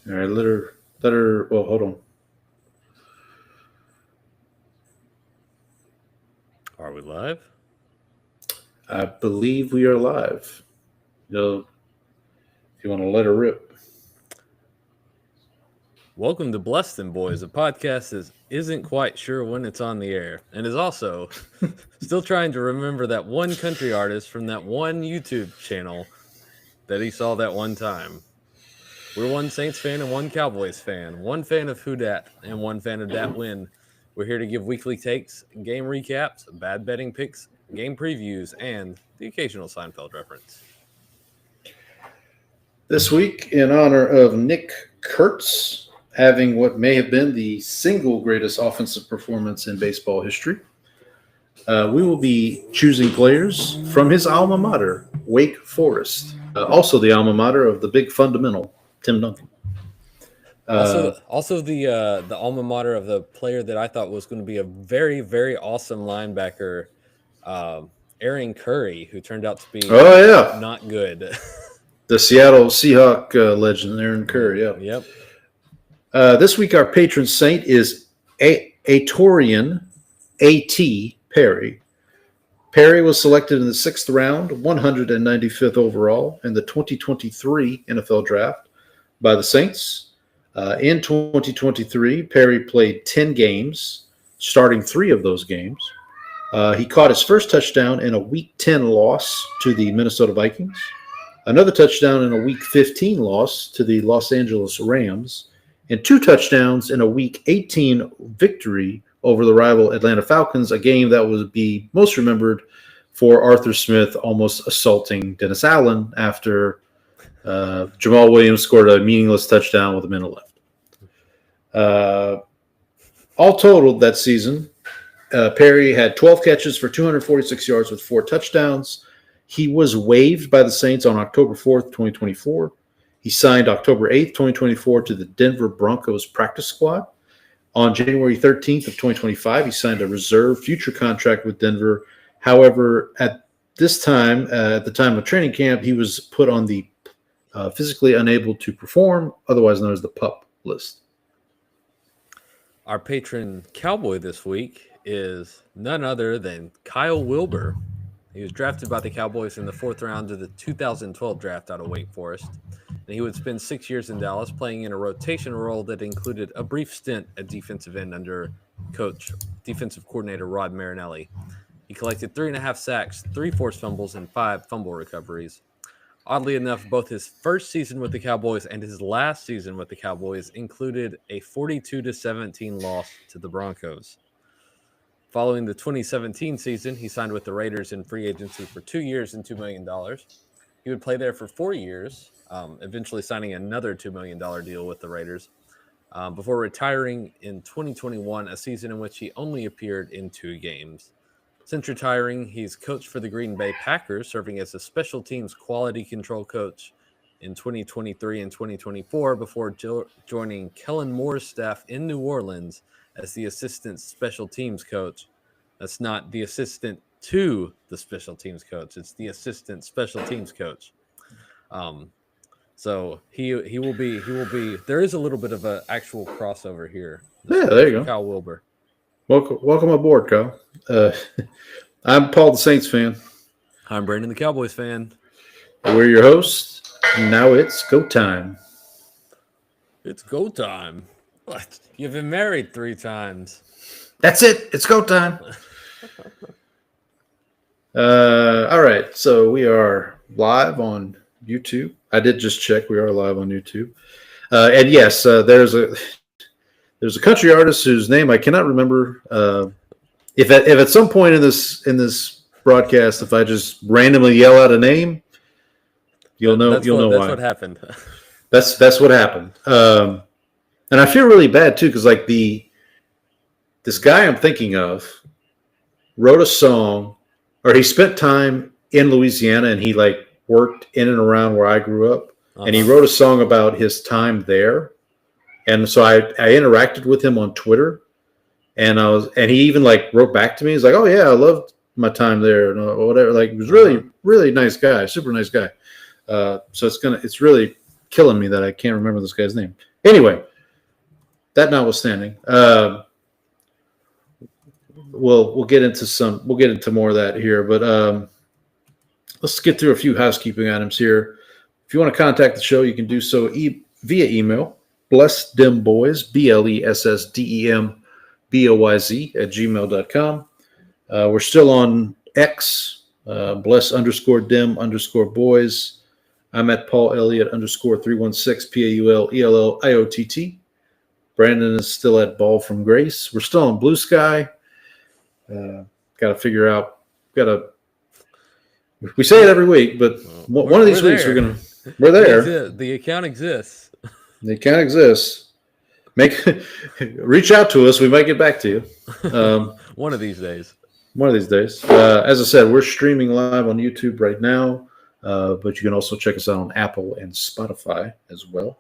All right, let her. Well, hold on. Are we live? I believe we are live. If you want to let her rip. Welcome to Bless Them Boys, a podcast that isn't quite sure when it's on the air and is also still trying to remember that one country artist from that one YouTube channel that he saw that one time. We're one Saints fan and one Cowboys fan, one fan of Who Dat and one fan of Dat Win. We're here to give weekly takes, game recaps, bad betting picks, game previews, and the occasional Seinfeld reference. This week, in honor of Nick Kurtz having what may have been the single greatest offensive performance in baseball history, we will be choosing players from his alma mater, Wake Forest, also the alma mater of the big fundamental, Tim Duncan. Also the alma mater of the player that I thought was going to be a very, very awesome linebacker, Aaron Curry, who turned out to be not good. The Seattle Seahawk legend, Aaron Curry. Yeah. Yep. This week, our patron saint is Atorian A.T. Perry. Perry was selected in the 6th round, 195th overall in the 2023 NFL Draft by the Saints. In 2023, Perry played 10 games, starting 3 of those games. He caught his first touchdown in a Week 10 loss to the Minnesota Vikings, another touchdown in a Week 15 loss to the Los Angeles Rams, and 2 touchdowns in a Week 18 victory over the rival Atlanta Falcons, a game that would be most remembered for Arthur Smith almost assaulting Dennis Allen after Jamal Williams scored a meaningless touchdown with a minute left. All totaled that season, Perry had 12 catches for 246 yards with 4 touchdowns. He was waived by the Saints on October 4th, 2024. He signed October 8th, 2024 to the Denver Broncos practice squad. On January 13th of 2025, he signed a reserve future contract with Denver. However, at this time, at the time of training camp, he was put on the physically unable to perform, otherwise known as the PUP list. Our patron Cowboy this week is none other than Kyle Wilbur. He was drafted by the Cowboys in the 4th round of the 2012 draft out of Wake Forest. And he would spend 6 years in Dallas playing in a rotation role that included a brief stint at defensive end under defensive coordinator Rod Marinelli. He collected 3.5 sacks, 3 forced fumbles, and 5 fumble recoveries. Oddly enough, both his first season with the Cowboys and his last season with the Cowboys included a 42-17 loss to the Broncos. Following the 2017 season, he signed with the Raiders in free agency for 2 years and $2 million. He would play there for 4 years, eventually signing another $2 million deal with the Raiders, before retiring in 2021, a season in which he only appeared in 2 games. Since retiring, he's coached for the Green Bay Packers, serving as a special teams quality control coach in 2023 and 2024 before joining Kellen Moore's staff in New Orleans as the assistant special teams coach. That's not the assistant to the special teams coach. It's the assistant special teams coach. So he will be. There is a little bit of an actual crossover here. Yeah, there you go. Kyle Wilbur. Welcome aboard, Kyle. I'm Paul, the Saints fan. I'm Brandon, the Cowboys fan. We're your hosts. Now it's go time. It's go time. What? You've been married 3 times. That's it. It's go time. All right. So we are live on YouTube. I did just check. We are live on YouTube. And yes, there's a country artist whose name I cannot remember. If at some point in this broadcast, if I just randomly yell out a name, you'll know why. That's what happened. That's what happened. And I feel really bad too, because like this guy I'm thinking of wrote a song, or he spent time in Louisiana, and he like worked in and around where I grew up, and he wrote a song about his time there. And so I interacted with him on Twitter, and he even like wrote back to me. He's like, "Oh yeah, I loved my time there," and whatever. Like, he was really, really nice guy, super nice guy. So it's really killing me that I can't remember this guy's name. Anyway, that notwithstanding, we'll get into more of that here, but let's get through a few housekeeping items here. If you want to contact the show, you can do so via email, blessdemboys, BLESSDEMBOYZ @gmail.com. We're still on X, bless_dem_boys. I'm at Paul Elliott _316, PAULELLIOTT. Brandon is still at Ball from Grace. We're still on Blue Sky. Got to figure out, we say it every week, but one of these weeks we're there. The account exists. The account exists. Reach out to us. We might get back to you. One of these days. As I said, we're streaming live on YouTube right now, but you can also check us out on Apple and Spotify as well.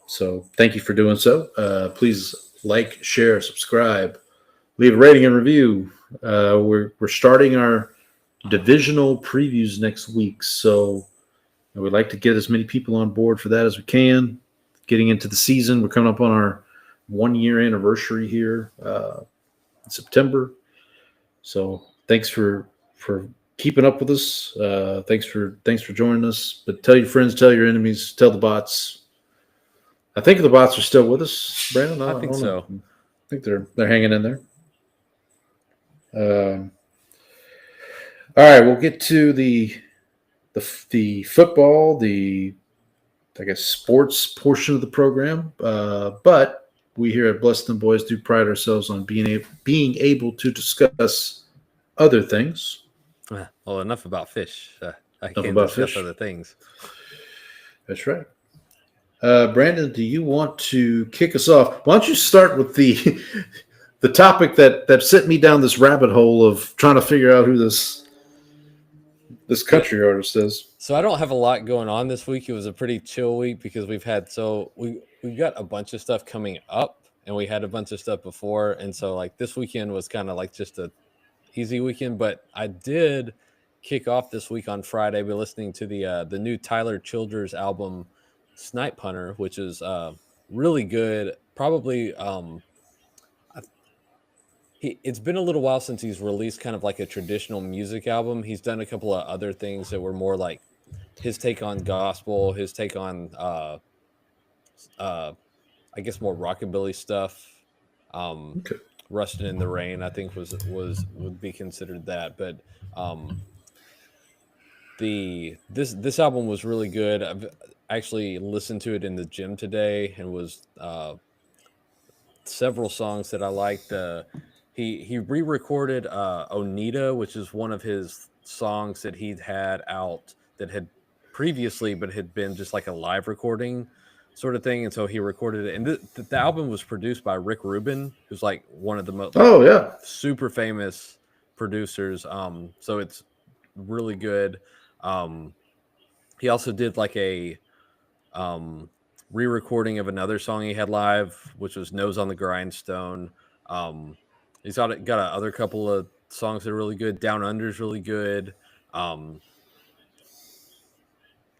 So thank you for doing so. Please like, share, subscribe, leave a rating and review. We're starting our divisional previews next week, so we'd like to get as many people on board for that as we can. Getting into the season, we're coming up on our 1-year anniversary here in September. So thanks for keeping up with us. Thanks for joining us. But tell your friends, tell your enemies, tell the bots. I think the bots are still with us, Brandon. I think so. I think they're hanging in there. All right, we'll get to the football, sports portion of the program. But we here at Bless Them Boys do pride ourselves on being able to discuss other things. Well, enough about fish. I can't discuss other things. That's right. Brandon, do you want to kick us off? Why don't you start with the topic that sent me down this rabbit hole of trying to figure out who this country artist is? So I don't have a lot going on this week. It was a pretty chill week because we've got a bunch of stuff coming up, and we had a bunch of stuff before, and so like this weekend was kind of like just a easy weekend. But I did kick off this week on Friday by listening to the new Tyler Childers album, Snipe Hunter, which is really good. Probably it's been a little while since he's released kind of like a traditional music album. He's done a couple of other things that were more like his take on gospel, his take on I guess more rockabilly stuff. Okay. Rustin' in the Rain, I think would be considered that. But this album was really good. I've actually listened to it in the gym today, and was several songs that I liked. He re-recorded Onita, which is one of his songs that he'd had out that had previously, but had been just like a live recording sort of thing. And so he recorded it. And the album was produced by Rick Rubin, who's like one of the most super famous producers. So it's really good. He also did like a re-recording of another song he had live, which was Nose on the Grindstone. He's got other couple of songs that are really good. Down Under is really good.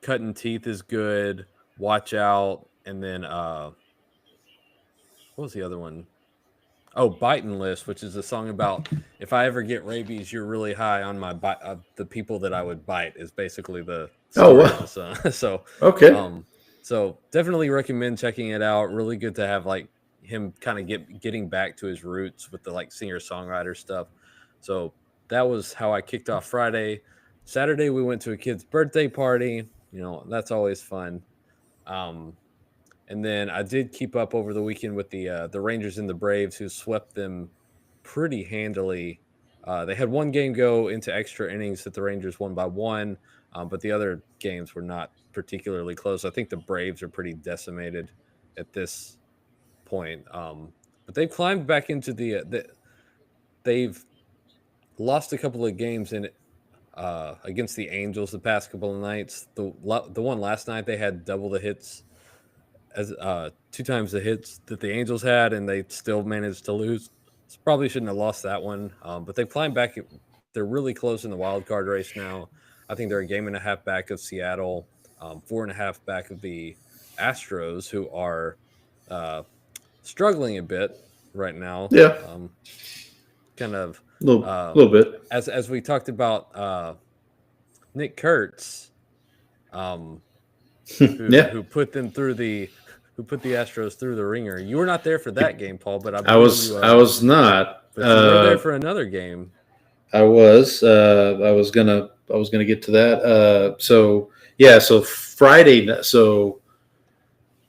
Cutting Teeth is good. Watch Out. And then what was the other one? Oh, Biting List, which is a song about if I ever get rabies, you're really high on my the people that I would bite is basically the story of the song. So okay. So definitely recommend checking it out. Really good to have like him kind of getting back to his roots with the like singer-songwriter stuff. So that was how I kicked off Friday. Saturday we went to a kid's birthday party. That's always fun. And then I did keep up over the weekend with the Rangers and the Braves, who swept them pretty handily. They had one game go into extra innings that the Rangers won by 1, but the other games were not particularly close. I think the Braves are pretty decimated at this point. But they've climbed back into they've lost a couple of games in against the Angels the past couple of nights. The one last night they had double the hits as 2 times the hits that the Angels had, and they still managed to lose. Probably shouldn't have lost that one, but they've climbed back. They're really close in the wild card race now. I think they're a game and a half back of Seattle, 4.5 back of the Astros, who are struggling a bit right now. Yeah. Kind of Little bit. as we talked about Nick Kurtz, Yeah. who put the Astros through the ringer. You were not there for that game, Paul, but I was not. But you were there for another game. I was. I was gonna get to that. So Friday. So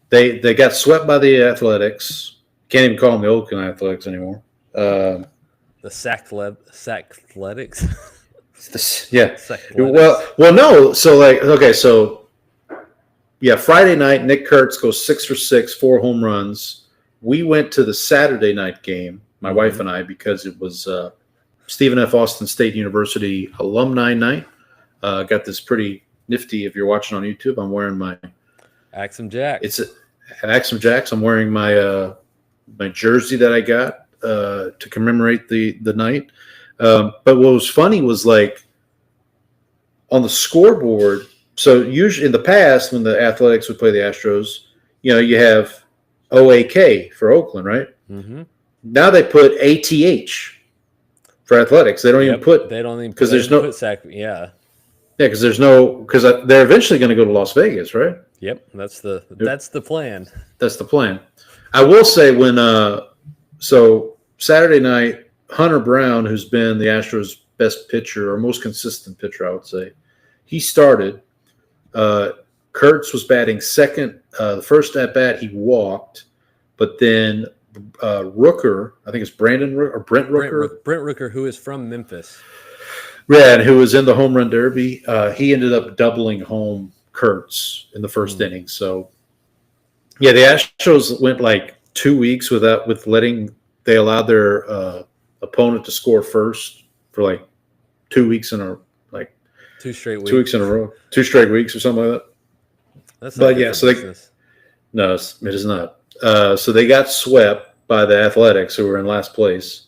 they got swept by the Athletics. Can't even call them the Oakland Athletics anymore. The Sackletics. Yeah. Sackletics. Well, no. So Friday night, Nick Kurtz goes 6 for 6, 4 home runs. We went to the Saturday night game, my wife and I, because it was Stephen F. Austin State University alumni night. Got this pretty nifty. If you're watching on YouTube, I'm wearing my Axum Jacks. It's an Axum Jacks. I'm wearing my my jersey that I got to commemorate the night. But what was funny was like on the scoreboard. So usually in the past, when the Athletics would play the Astros, you have OAK for Oakland, right? Mm-hmm. Now they put ATH for Athletics. They don't even put. They don't even because there's no. Yeah, because there's no. Because they're eventually going to go to Las Vegas, right? Yep, that's the plan. That's the plan. I will say so Saturday night, Hunter Brown, who's been the Astros' best pitcher or most consistent pitcher, I would say, he started. Kurtz was batting second. The first at bat, he walked, but then Rooker, I think it's Brent Rooker. Brent Rooker, who is from Memphis. Yeah, and who was in the home run derby. He ended up doubling home Kurtz in the first inning. So, yeah, the Astros went like 2 weeks they allowed their opponent to score first for like 2 weeks 2 straight weeks. 2 weeks in a row, 2 straight weeks or something like that. That's not good for business. No, it is not. So they got swept by the Athletics, who were in last place.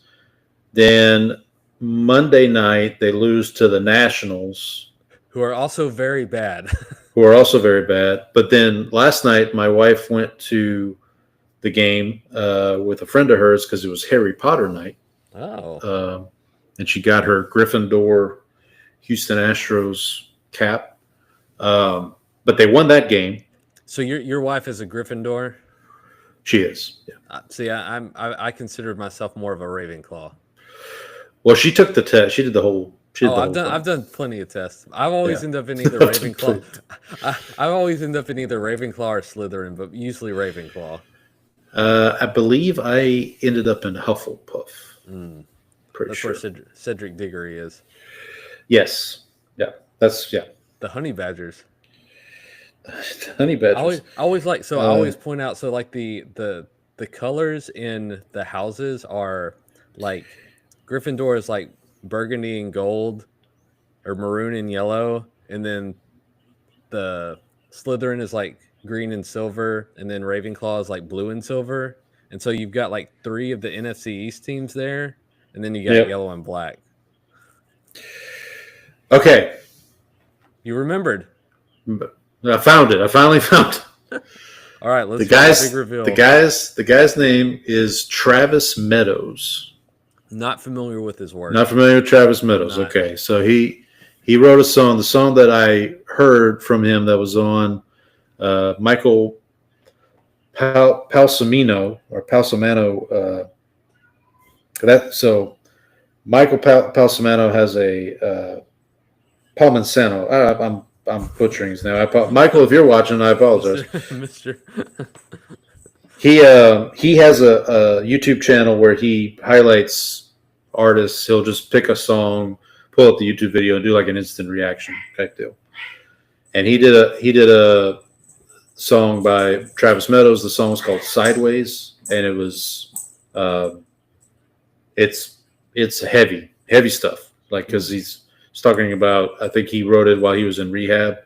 Then Monday night, they lose to the Nationals, who are also very bad. But then last night, my wife went to the game with a friend of hers because it was Harry Potter night. Oh. And she got her Gryffindor Houston Astros cap. But they won that game. So your wife is a Gryffindor? She is. Yeah. See, I consider myself more of a Ravenclaw. Well, she took the test. She did the whole. I've done plenty of tests. I've always ended up in either Ravenclaw. I've always ended up in either Ravenclaw or Slytherin, but usually Ravenclaw. I believe I ended up in Hufflepuff. That's sure. Where Cedric Diggory is. Yes. Yeah. The Honey Badgers. Honey Badgers. I always point out. So like the colors in the houses are like Gryffindor is like burgundy and gold, or maroon and yellow, and then the Slytherin is like green and silver, and then Ravenclaw is like blue and silver. And so you've got like 3 of the NFC East teams there, and then you got yellow and black. Okay. You remembered. I found it. I finally found it. All right, let's get the big reveal. The guy's name is Travis Meadows. Not familiar with his work. Not familiar with Travis Meadows. Okay, so he wrote a song. The song that I heard from him that was on Michael Palsamino. Michael Palsamano has a Palmansano. I'm butchering his name. Michael, if you're watching, I apologize. Mister. He has a YouTube channel where he highlights artists. He'll just pick a song, pull up the YouTube video, and do like an instant reaction type deal. And he did a song by Travis Meadows. The song was called Sideways, and it was it's heavy stuff. Like because he's talking about, I think he wrote it while he was in rehab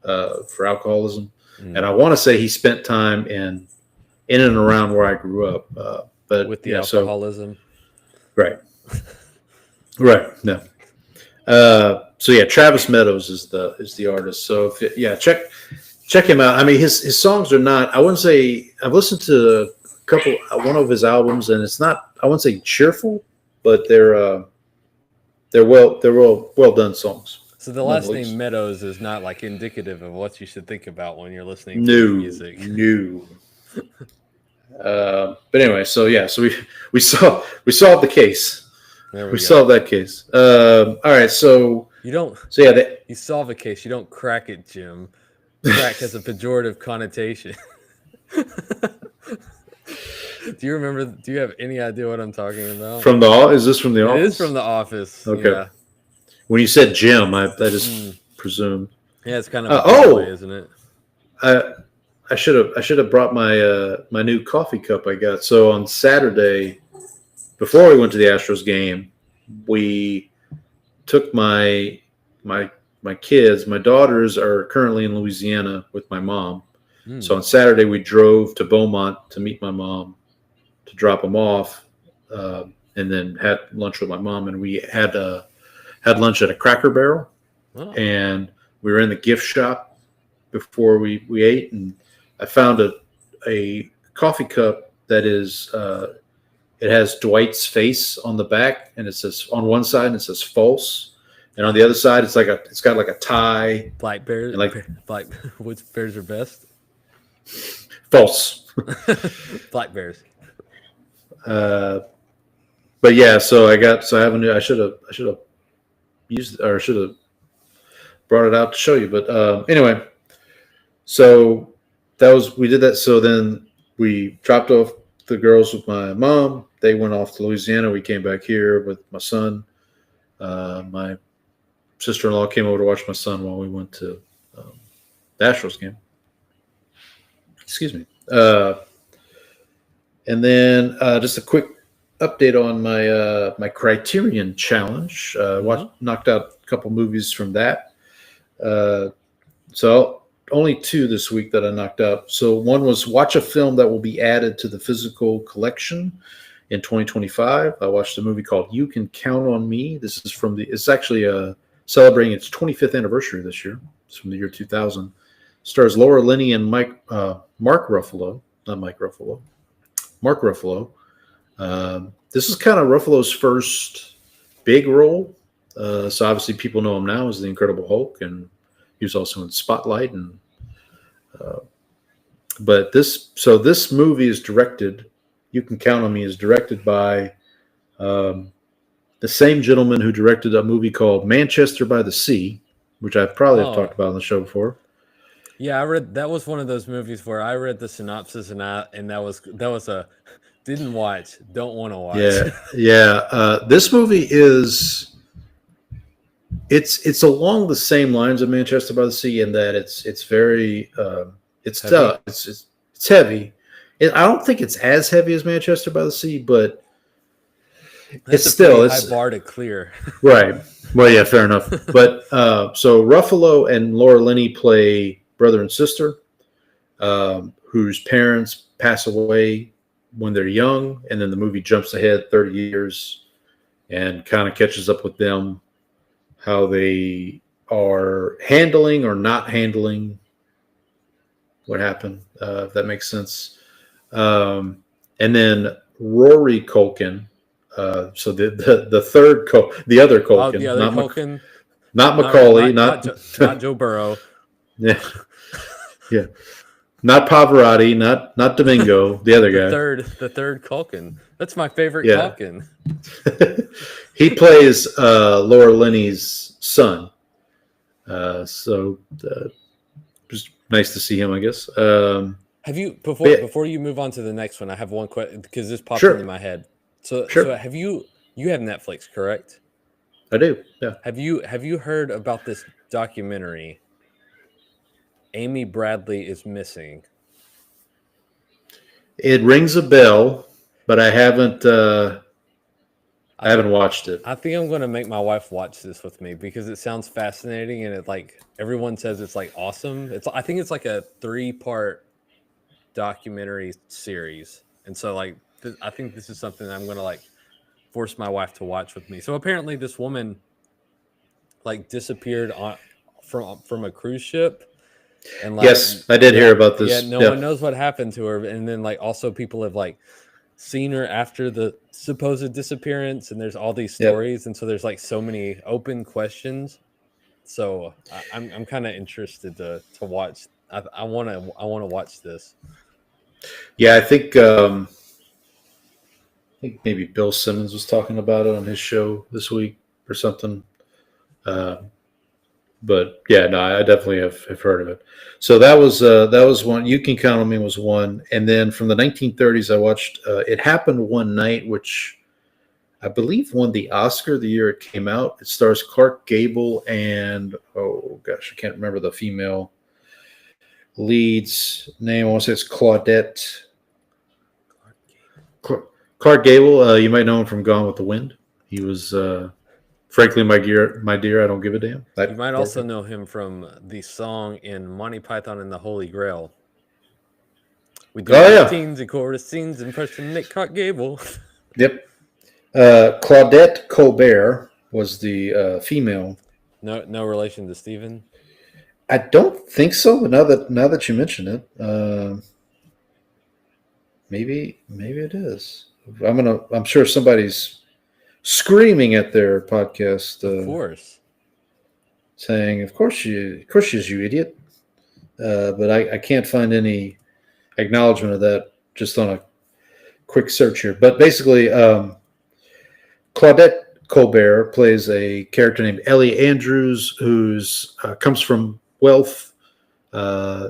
for alcoholism, and I want to say he spent time in and around where I grew up. But with the alcoholism, right. No. So Travis Meadows is the artist. So check check him out. I mean, his songs are not. I wouldn't say I've listened to one of his albums, and it's not. I wouldn't say cheerful, but they're well done songs. So the None last the name least. Meadows is not like indicative of what you should think about when you're listening to No, music. no. But anyway, so yeah, so we solved the case. There we We go. solved that case. All right, so You don't. yeah, You solve a case. You don't crack it, Jim. Crack has a pejorative connotation. Do you remember? Do you have any idea what I'm talking about? is this from the It office? is from The Office. Okay. Yeah. When you said Jim, I just presumed. Yeah, it's kind of a oh! way, isn't it? I should have brought my my new coffee cup I got. So on Saturday, before we went to the Astros game, we took my kids. My daughters are currently in Louisiana with my mom. So on Saturday we drove to Beaumont to meet my mom, to drop them off, and then had lunch with my mom. And we had lunch at a Cracker Barrel, and we were in the gift shop before we ate, and I found a coffee cup that is it has Dwight's face on the back, and it says on one side it says false, and on the other side it's got like a tie. Black bears, black which bears are best? False. Black bears. But yeah, so I have a new. I should have used, or should have brought it out to show you. But anyway, so we did that. So then we dropped off the girls with my mom. They went off to Louisiana. We came back here with my son. My sister-in-law came over to watch my son while we went to the Astros game. Excuse me. And then just a quick update on my Criterion challenge. Knocked out a couple movies from that. So only 2 this week that I knocked out. So one was watch a film that will be added to the physical collection in 2025. I watched a movie called You Can Count on Me. This is it's actually celebrating its 25th anniversary this year. It's from the year 2000. Stars Laura Linney and Mark Ruffalo. Not Mike Ruffalo. Mark Ruffalo. This is kind of Ruffalo's first big role. So obviously people know him now as the Incredible Hulk, and he was also in Spotlight. And but this movie is directed. You Can Count on Me is directed by the same gentleman who directed a movie called Manchester by the Sea, which I've probably have talked about on the show before. Yeah, I read that was one of those movies where I read the synopsis and that was a didn't watch, don't want to watch. Yeah. This movie it's along the same lines of Manchester by the Sea in that it's very it's heavy. tough. It's heavy. I don't think it's as heavy as Manchester by the Sea, but That's it's still high bar to clear. Right. Well, yeah, fair enough. But so Ruffalo and Laura Linney play brother and sister whose parents pass away when they're young, and then the movie jumps ahead 30 years and kind of catches up with them, how they are handling or not handling what happened, if that makes sense. And then Rory Culkin, so the third the other Culkin, The other Culkin, not Macaulay, not Joe Burrow. Yeah. Not Pavarotti, not Domingo, the other guy. The third Culkin. That's my favorite Culkin. He plays Laura Linney's son. So just nice to see him, I guess. Have you before you move on to the next one? I have one question because this popped into my head. So have you have Netflix, correct? I do. Yeah. Have you heard about this documentary? Amy Bradley is Missing. It rings a bell, but I haven't watched it. I think I'm going to make my wife watch this with me because it sounds fascinating, and everyone says it's like awesome. I think it's like a 3-part documentary series, and so I think this is something I'm going to force my wife to watch with me. So apparently, this woman disappeared from a cruise ship. And like, Yes, I did hear about this. Yeah, no one knows what happened to her. And then like also people have like seen her after the supposed disappearance, and there's all these stories, and so there's like so many open questions. So I'm kind of interested to watch. I want to watch this. Yeah, I think maybe Bill Simmons was talking about it on his show this week or something. But yeah, no, I definitely have heard of it. So that was one. You Can Count on Me was one, and then from the 1930s, I watched It Happened One Night, which I believe won the Oscar the year it came out. It stars Clark Gable and oh gosh, I can't remember the female lead's name. I want to say it's Claudette. Clark Gable. You might know him from Gone with the Wind. He was. Frankly, my dear, I don't give a damn. You might also know him from the song in Monty Python and the Holy Grail. We do scenes and chorus scenes impersonate Clark Gable. Yep. Claudette Colbert was the female. No relation to Stephen. I don't think so. But now that you mention it, maybe it is. I'm sure somebody's screaming at their podcast. Of course. Saying, of course she is, you idiot. But I can't find any acknowledgement of that just on a quick search here. But basically, Claudette Colbert plays a character named Ellie Andrews, who's comes from wealth.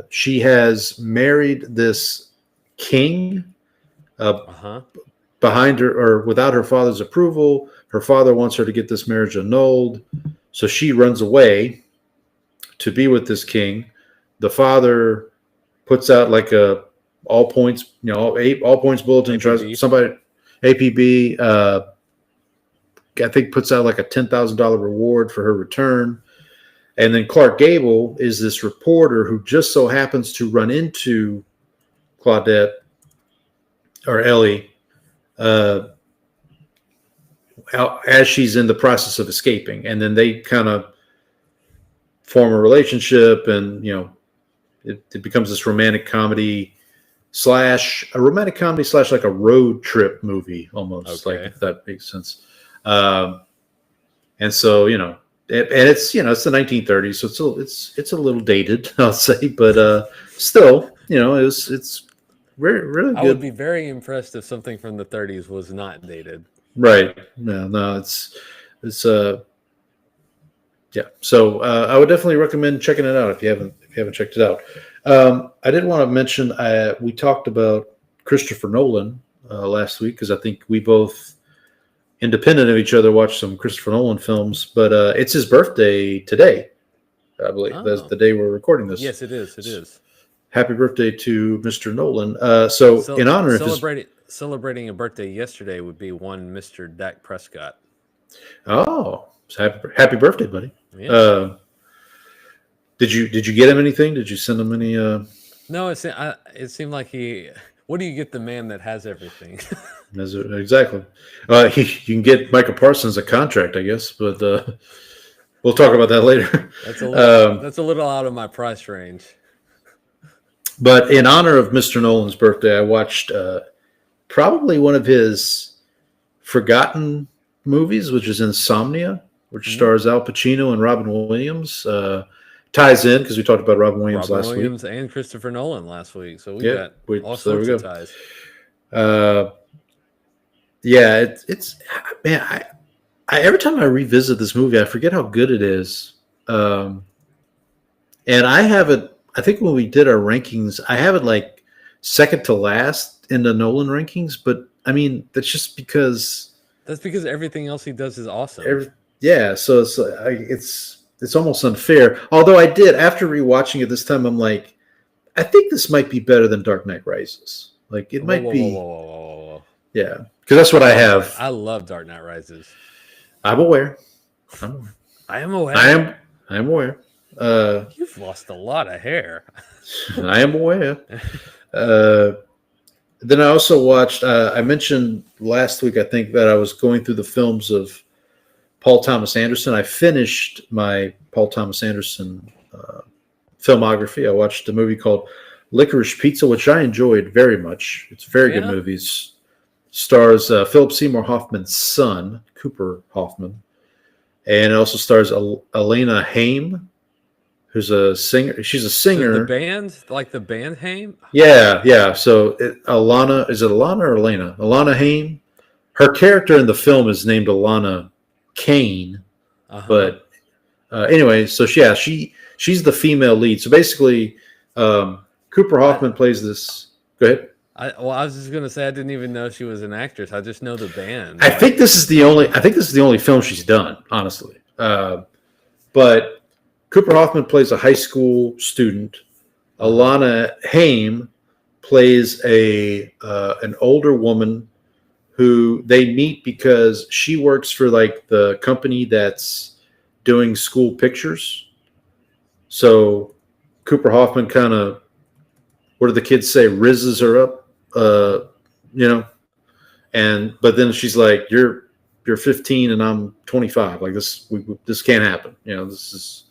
She has married this king behind her or without her father's approval. Her father wants her to get this marriage annulled. So she runs away to be with this king. The father puts out like a all points bulletin. Tries somebody APB. I think puts out like a $10,000 reward for her return. And then Clark Gable is this reporter who just so happens to run into Claudette or Ellie as she's in the process of escaping, and then they kind of form a relationship, and it becomes this romantic comedy slash like a road trip movie almost, like, if that makes sense. And so and it's it's the 1930s, so it's a little dated, I'll say, but still it's really good. I would be very impressed if something from the 30s was not dated. Right. No, it's yeah. So I would definitely recommend checking it out if you haven't checked it out. I did want to mention we talked about Christopher Nolan last week because I think we both, independent of each other, watched some Christopher Nolan films. But it's his birthday today, I believe. Oh. That's the day we're recording this. Yes, it is. It is. Happy birthday to Mr. Nolan. So in honor of celebrating a birthday yesterday would be one Mr. Dak Prescott. Oh, happy birthday, buddy. Yeah. Did you get him anything? Did you send him any? No, it seemed like he. What do you get the man that has everything? Exactly. You can get Michael Parsons a contract, I guess, but we'll talk about that later. That's a little out of my price range. But in honor of Mr. Nolan's birthday, I watched probably one of his forgotten movies, which is Insomnia, which stars Al Pacino and Robin Williams. Ties in because we talked about Robin Williams last week. And Christopher Nolan last week. So we got all sorts of ties. It's man, I every time I revisit this movie, I forget how good it is. And I have it. I think when we did our rankings, I have it like second to last in the Nolan rankings. But I mean, that's just because everything else he does is awesome. So it's almost unfair. Although I did, after rewatching it this time, I'm like, I think this might be better than Dark Knight Rises. Like it might be. Whoa. Yeah, because that's what I have. I love Dark Knight Rises. I'm aware. I am aware. You've lost a lot of hair. I am aware. Then I also watched. I mentioned last week, I think, that I was going through the films of Paul Thomas Anderson. I finished my Paul Thomas Anderson filmography. I watched a movie called Licorice Pizza, which I enjoyed very much. It's a very good Yeah. movie. Stars Philip Seymour Hoffman's son, Cooper Hoffman, and it also stars Elena Haim, who's a singer. She's a The singer. band, like the band Haim. Yeah. So Alana, is it Alana or Elena? Alana Haim. Her character in the film is named Alana Kane, Uh-huh. but anyway, so she's the female lead. So basically, Cooper Hoffman plays this. Go ahead. I was just gonna say I didn't even know she was an actress. I just know the band. I think this is the only film she's done, honestly. But Cooper Hoffman plays a high school student. Alana Haim plays an older woman who they meet because she works for like the company that's doing school pictures. So Cooper Hoffman kind of, what do the kids say, rizzes her up, but then she's like, you're 15 and I'm 25. Like this can't happen. This is,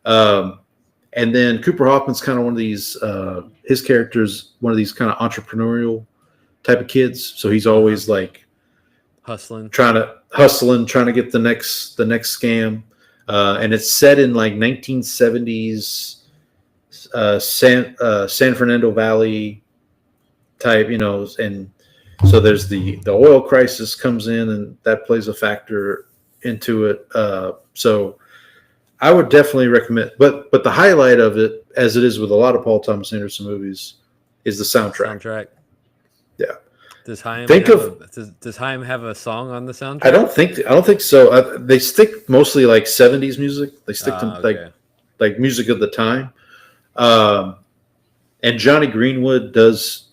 and then Cooper Hoffman's kind of one of these, his character's one of these kind of entrepreneurial type of kids. So he's always like hustling, trying to get the next scam. And it's set in like 1970s, San Fernando Valley type, and so there's the oil crisis comes in and that plays a factor into it. So I would definitely recommend, but the highlight of it, as it is with a lot of Paul Thomas Anderson movies, is the soundtrack. Yeah. Does Haim does Haim have a song on the soundtrack? I don't think so. They stick mostly like 70s music. They stick to like music of the time. And Johnny Greenwood does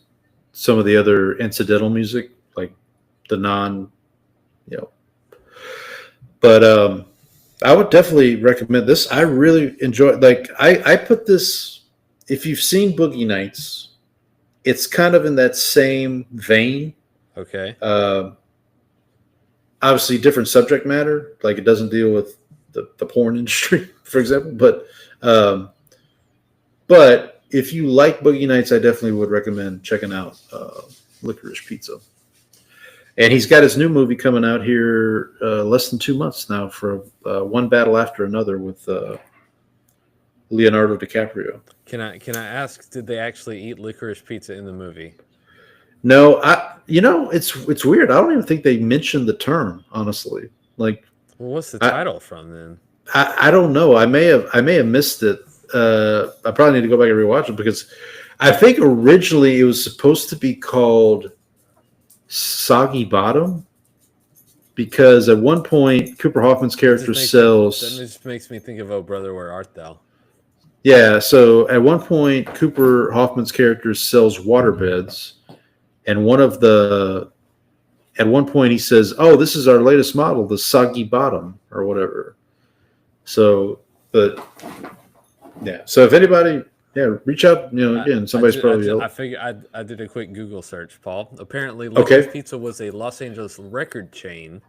some of the other incidental music, like the but I would definitely recommend this. I really enjoy, like, I put this, if you've seen Boogie Nights, it's kind of in that same vein. Okay. Obviously different subject matter, like it doesn't deal with the porn industry, for example, but if you like Boogie Nights, I definitely would recommend checking out Licorice Pizza. And he's got his new movie coming out here less than 2 months now for One Battle After Another with Leonardo DiCaprio. Can I ask, did they actually eat licorice pizza in the movie? No, it's weird. I don't even think they mentioned the term, honestly. Like, well, what's the title from then? I don't know. I may have missed it. I probably need to go back and rewatch it because I think originally it was supposed to be called Soggy Bottom, because at one point Cooper Hoffman's character sells. That just makes me think of Oh Brother, Where Art Thou? Yeah, so at one point Cooper Hoffman's character sells waterbeds, and at one point he says, "Oh, this is our latest model, the Soggy Bottom," or whatever. So, but yeah. So if anybody, reach out. Again, somebody's probably. I figured I did a quick Google search, Paul. Apparently, Licorice Pizza was a Los Angeles record chain.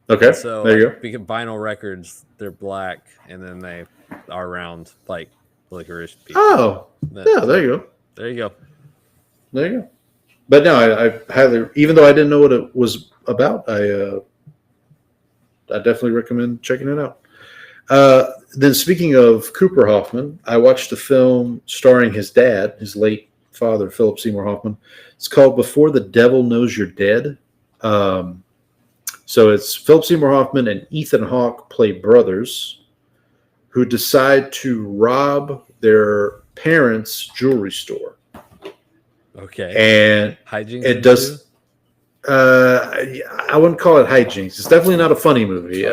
Okay, so there you go. Because vinyl records, they're black, and then they are round like Licorice Pizza. Oh, yeah, there you go. There you go. There you go. But no, I highly, even though I didn't know what it was about, I definitely recommend checking it out. Then speaking of Cooper Hoffman, I watched a film starring his dad, his late father, Philip Seymour Hoffman. It's called Before the Devil Knows You're Dead. So it's Philip Seymour Hoffman and Ethan Hawke play brothers who decide to rob their parents' jewelry store. Okay. And hijinks. It does. I wouldn't call it hijinks. It's definitely not a funny movie.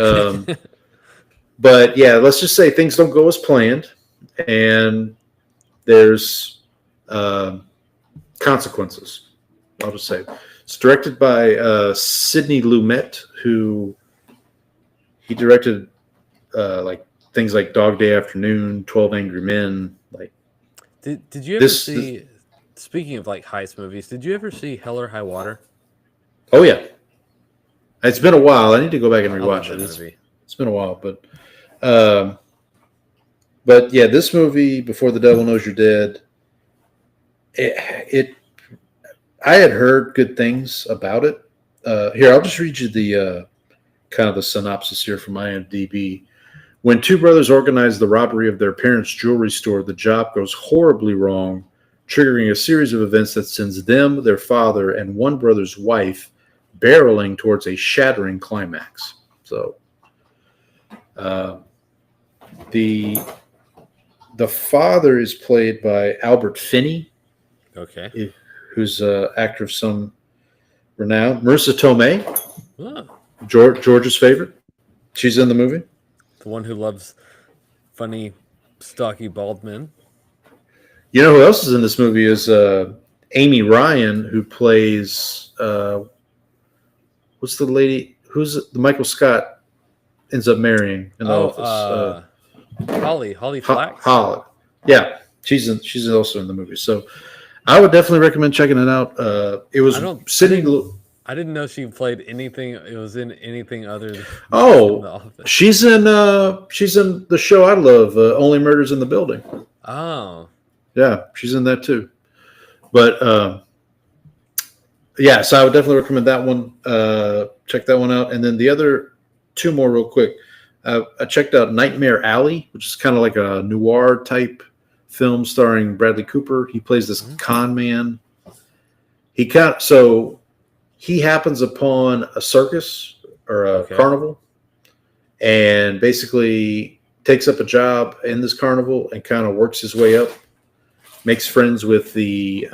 But yeah, let's just say things don't go as planned, and there's consequences. I'll just say it's directed by Sidney Lumet, who he directed like things like Dog Day Afternoon, 12 Angry Men. Like, did you ever see? Speaking of like heist movies, did you ever see Hell or High Water? Oh yeah, it's been a while. I need to go back and rewatch it. Movie. It's been a while, but But yeah, this movie, Before the Devil Knows You're Dead, it I had heard good things about it. Here, I'll just read you the kind of the synopsis here from IMDb. When two brothers organize the robbery of their parents' jewelry store, the job goes horribly wrong, triggering a series of events that sends them, their father, and one brother's wife barreling towards a shattering climax. So, uh, the the father is played by Albert Finney, Okay. who's an actor of some renown. Marissa Tomei, Oh, George's favorite. She's in the movie. the one who loves funny, stocky, bald men. You know who else is in this movie is Amy Ryan, who plays what's the lady who's the Michael Scott ends up marrying in the office. Holly Flax. Holly. Yeah, she's also in the movie. So I would definitely recommend checking it out. It was I didn't know she played anything. It was in anything other than The Oh, Office. she's in the show I love, Only Murders in the Building. Oh, Yeah, she's in that too. But yeah, so I would definitely recommend that one. Check that one out, and then the other two more real quick. I checked out Nightmare Alley, which is kind of like a noir type film starring Bradley Cooper. He plays this con man. He happens upon a circus or a carnival, and basically takes up a job in this carnival and kind of works his way up. Makes friends with the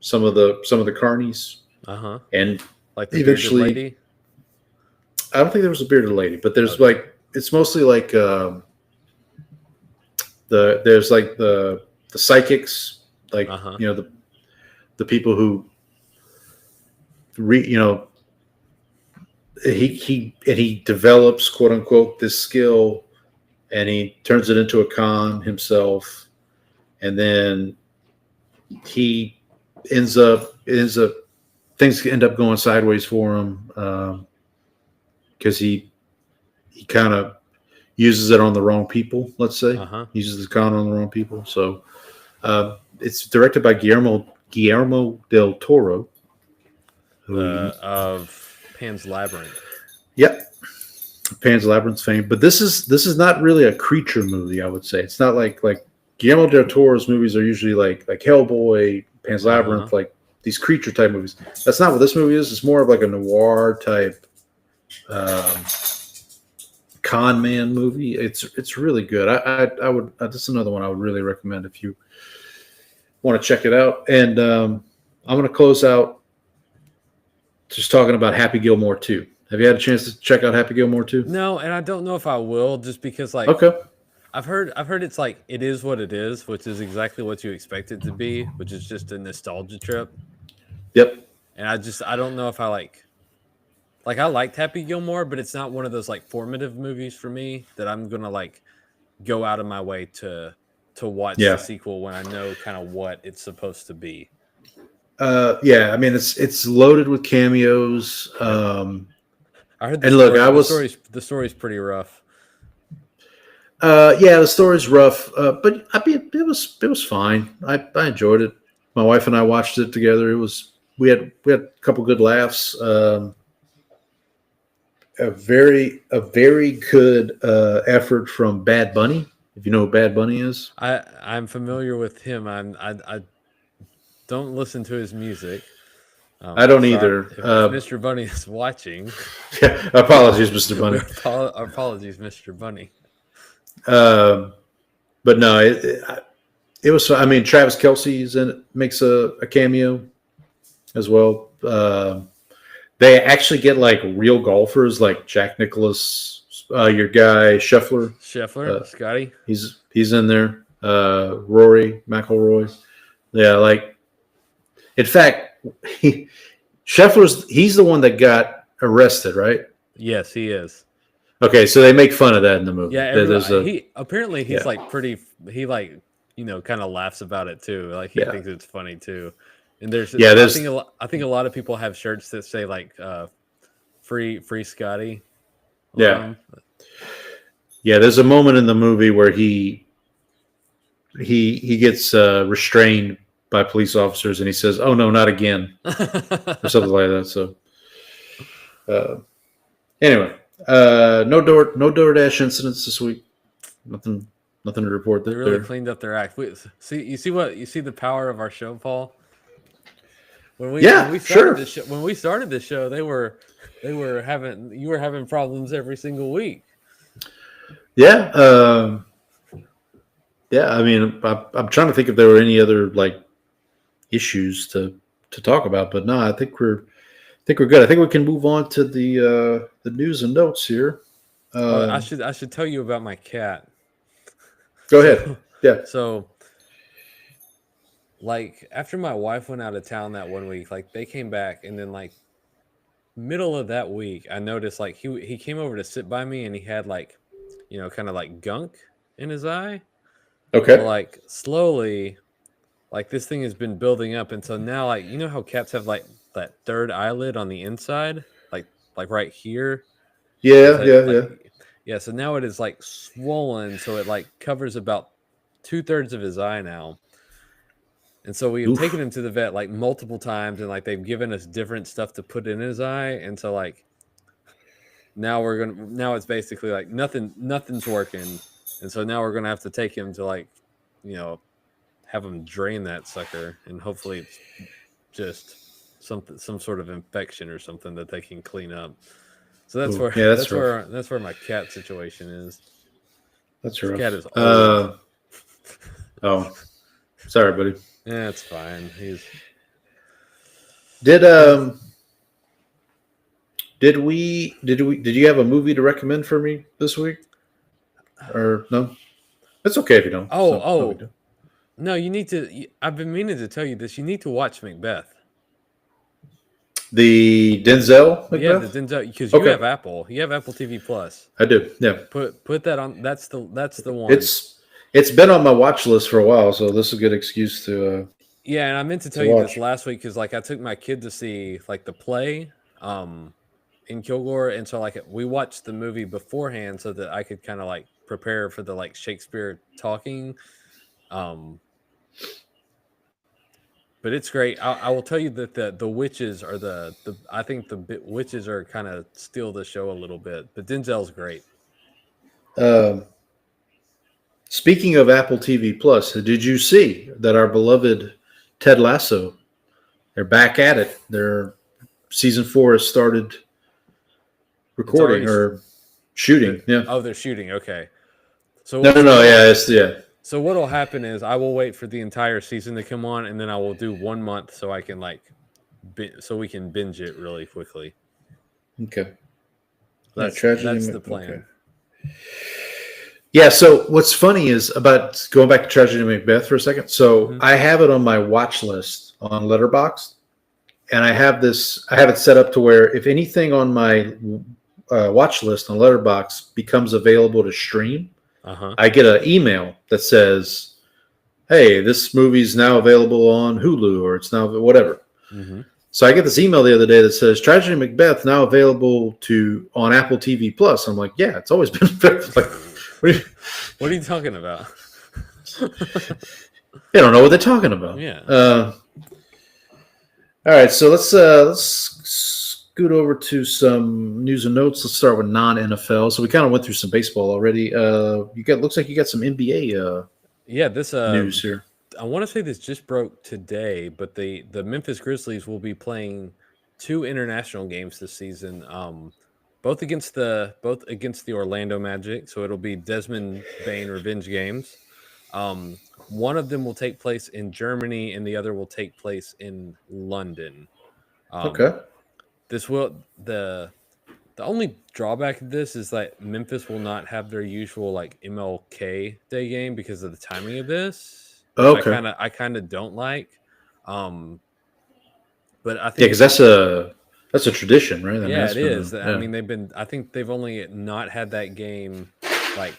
some of the carnies, and like the eventually, bearded lady. I don't think there was a bearded lady, but there's it's mostly like there's like the psychics, like the people who he develops, quote unquote, this skill, and he turns it into a con himself, and then he ends up things end up going sideways for him because he kind of uses it on the wrong people. Let's say uses the con on the wrong people. So it's directed by Guillermo del Toro, of Pan's Labyrinth. Yep, Pan's Labyrinth fame. But this is not really a creature movie. I would say it's not like Guillermo del Toro's movies are usually like Hellboy, Pan's Labyrinth, like these creature type movies. That's not what this movie is. It's more of like a noir type con man movie. It's really good. I would this is another one I would really recommend if you want to check it out. And I'm going to close out just talking about Happy Gilmore 2. Have you had a chance to check out Happy Gilmore 2? No, and I don't know if I will, just because I've heard it's like it is what it is, which is exactly what you expect it to be, which is just a nostalgia trip. Yep. And I don't know if I I liked Happy Gilmore, but it's not one of those like formative movies for me that I'm gonna like go out of my way to watch the sequel when I know kind of what it's supposed to be. Yeah, I mean it's loaded with cameos. I heard the story's pretty rough. Yeah, the story's rough, but I mean it was fine. I enjoyed it. My wife and I watched it together. We had a couple good laughs. A very good effort from Bad Bunny. If you know who Bad Bunny is, I'm familiar with him. I don't listen to his music. I don't either. If Mr. Bunny is watching, yeah, apologies, Mr. Bunny. Apologies, Mr. Bunny. But no, it was. I mean, Travis Kelce's in it, makes a cameo as well. They actually get like real golfers, like Jack Nicklaus, your guy Scheffler, Scotty. He's in there. Rory McIlroy. Yeah, like. In fact, he's the one that got arrested, right? Yes, he is. Okay, so they make fun of that in the movie. Yeah, he's like pretty. He like kind of laughs about it too. Like he thinks it's funny too. And I think a lot of people have shirts that say like free Scotty. Yeah. Yeah, there's a moment in the movie where he gets restrained by police officers, and he says, "Oh no, not again," or something like that. So, uh, anyway, no DoorDash incidents this week. Nothing to report They there. really cleaned up their act. You see the power of our show, Paul. When we started this show, you were having problems every single week. Yeah, yeah. I mean, I'm trying to think if there were any other like issues to talk about, but no, I think we're good. I think we can move on to the news and notes here. I should tell you about my cat. Go ahead. Yeah. So, like, after my wife went out of town that one week, like they came back, and then like middle of that week, I noticed like he came over to sit by me, and he had like, kind of like gunk in his eye. Okay. Well, like slowly, like this thing has been building up, and so now, like, you know how cats have like that third eyelid on the inside, like right here. Yeah. Yeah. Yeah. So now it is like swollen, so it like covers about 2/3 of his eye now. And so we've Oof. taken him to the vet like multiple times, and like they've given us different stuff to put in his eye, and so like now it's basically like nothing's working, and so now we're gonna have to take him to like, have him drain that sucker, and hopefully it's just some sort of infection or something that they can clean up. So that's where that's where my cat situation is. That's rough. Cat is old. Oh, sorry, buddy. Yeah, it's fine. Did you have a movie to recommend for me this week? Or no? It's okay if you don't. No, you need to. I've been meaning to tell you this. You need to watch Macbeth. The Denzel Macbeth? Yeah, the Denzel, because you have Apple. You have Apple TV Plus. I do. Yeah. Put that on. That's the one. It's been on my watch list for a while, so this is a good excuse to. Yeah, and I meant to tell you this last week because like I took my kid to see like the play, in Kilgore, and so like we watched the movie beforehand so that I could kind of like prepare for the like Shakespeare talking. But it's great. I will tell you that the witches are I think the witches are kind of steal the show a little bit. But Denzel's great. Speaking of Apple TV Plus, did you see that our beloved Ted Lasso, they're back at it? Their season 4 has started recording or shooting. Yeah. Oh, they're shooting. Okay. So no. Yeah. So what'll happen is I will wait for the entire season to come on, and then I will do 1 month so I can so we can binge it really quickly. Okay. That's the plan. Okay. Yeah. So what's funny is about going back to Tragedy Macbeth for a second. So I have it on my watch list on Letterboxd, and I have it set up to where if anything on my watch list on Letterboxd becomes available to stream, I get an email that says, "Hey, this movie's now available on Hulu, or it's now whatever." Mm-hmm. So I get this email the other day that says, "Tragedy Macbeth now available on Apple TV Plus." I'm like, "Yeah, it's always been like." What are you talking about? They don't know what they're talking about. Yeah. All right, so let's scoot over to some news and notes. Let's start with non-NFL. So we kind of went through some baseball already. Looks like you got some NBA. This news here. I want to say this just broke today, but the Memphis Grizzlies will be playing 2 international games this season. Both against the Orlando Magic, so it'll be Desmond Bain revenge games. One of them will take place in Germany, and the other will take place in London. Okay. The only drawback of this is that Memphis will not have their usual like MLK Day game because of the timing of this. Okay. I kind of don't like. But I think because that's a tradition, right? It is. I mean, I think they've only not had that game like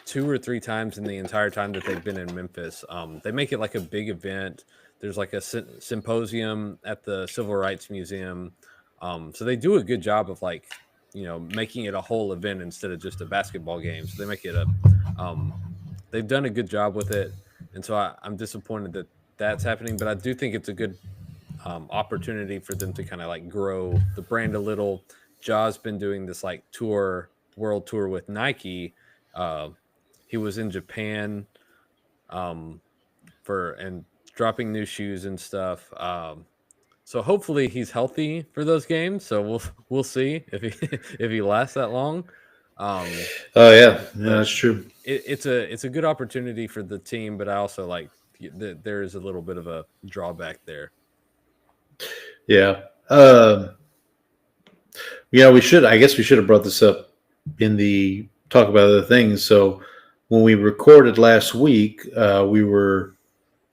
2 or 3 times in the entire time that they've been in Memphis. They make it like a big event. There's like a symposium at the Civil Rights Museum. So they do a good job of like making it a whole event instead of just a basketball game. So they make it they've done a good job with it. And so I'm disappointed that that's happening, but I do think it's a good opportunity for them to kind of like grow the brand a little. Ja's been doing this like world tour with Nike. He was in Japan and dropping new shoes and stuff. So hopefully he's healthy for those games. So we'll see if he lasts that long. Oh yeah, that's true. It's a good opportunity for the team, but I also like there is a little bit of a drawback there. Yeah. I guess we should have brought this up in the talk about other things. So when we recorded last week,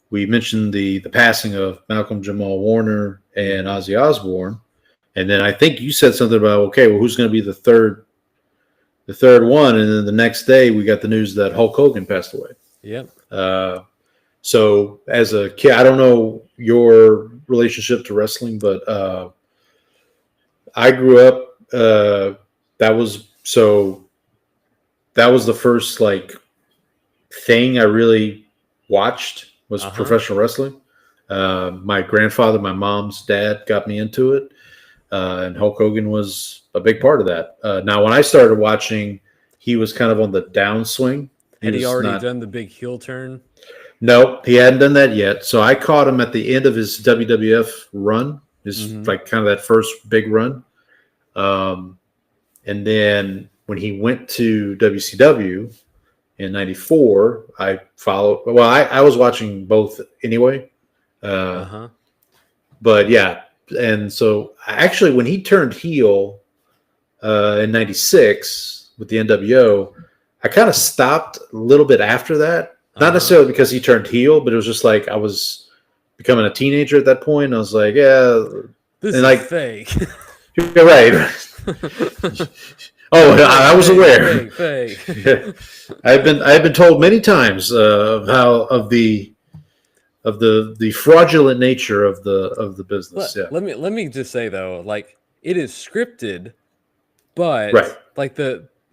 we mentioned the passing of Malcolm Jamal Warner and Ozzy Osbourne. And then I think you said something about, okay, well, who's going to be the third one? And then the next day we got the news that Hulk Hogan passed away. Yep. So as a kid, I don't know your relationship to wrestling, but I grew up. That was the first like thing I really watched was professional wrestling. My grandfather, my mom's dad, got me into it, and Hulk Hogan was a big part of that. Now, when I started watching, he was kind of on the downswing. Had he already done the big heel turn? No, he hadn't done that yet. So I caught him at the end of his WWF run, like kind of that first big run. And then when he went to WCW in '94, I followed. Well, I was watching both anyway. But yeah, and so actually when he turned heel in '96 with the NWO, I kind of stopped a little bit after that. Not necessarily because he turned heel, but it was just like I was becoming a teenager at that point. I was like, yeah, this is like fake. You're right. Oh, I was aware. Fake. Yeah. I've been told many times of the fraudulent nature of the business. Let me just say though, like it is scripted, but like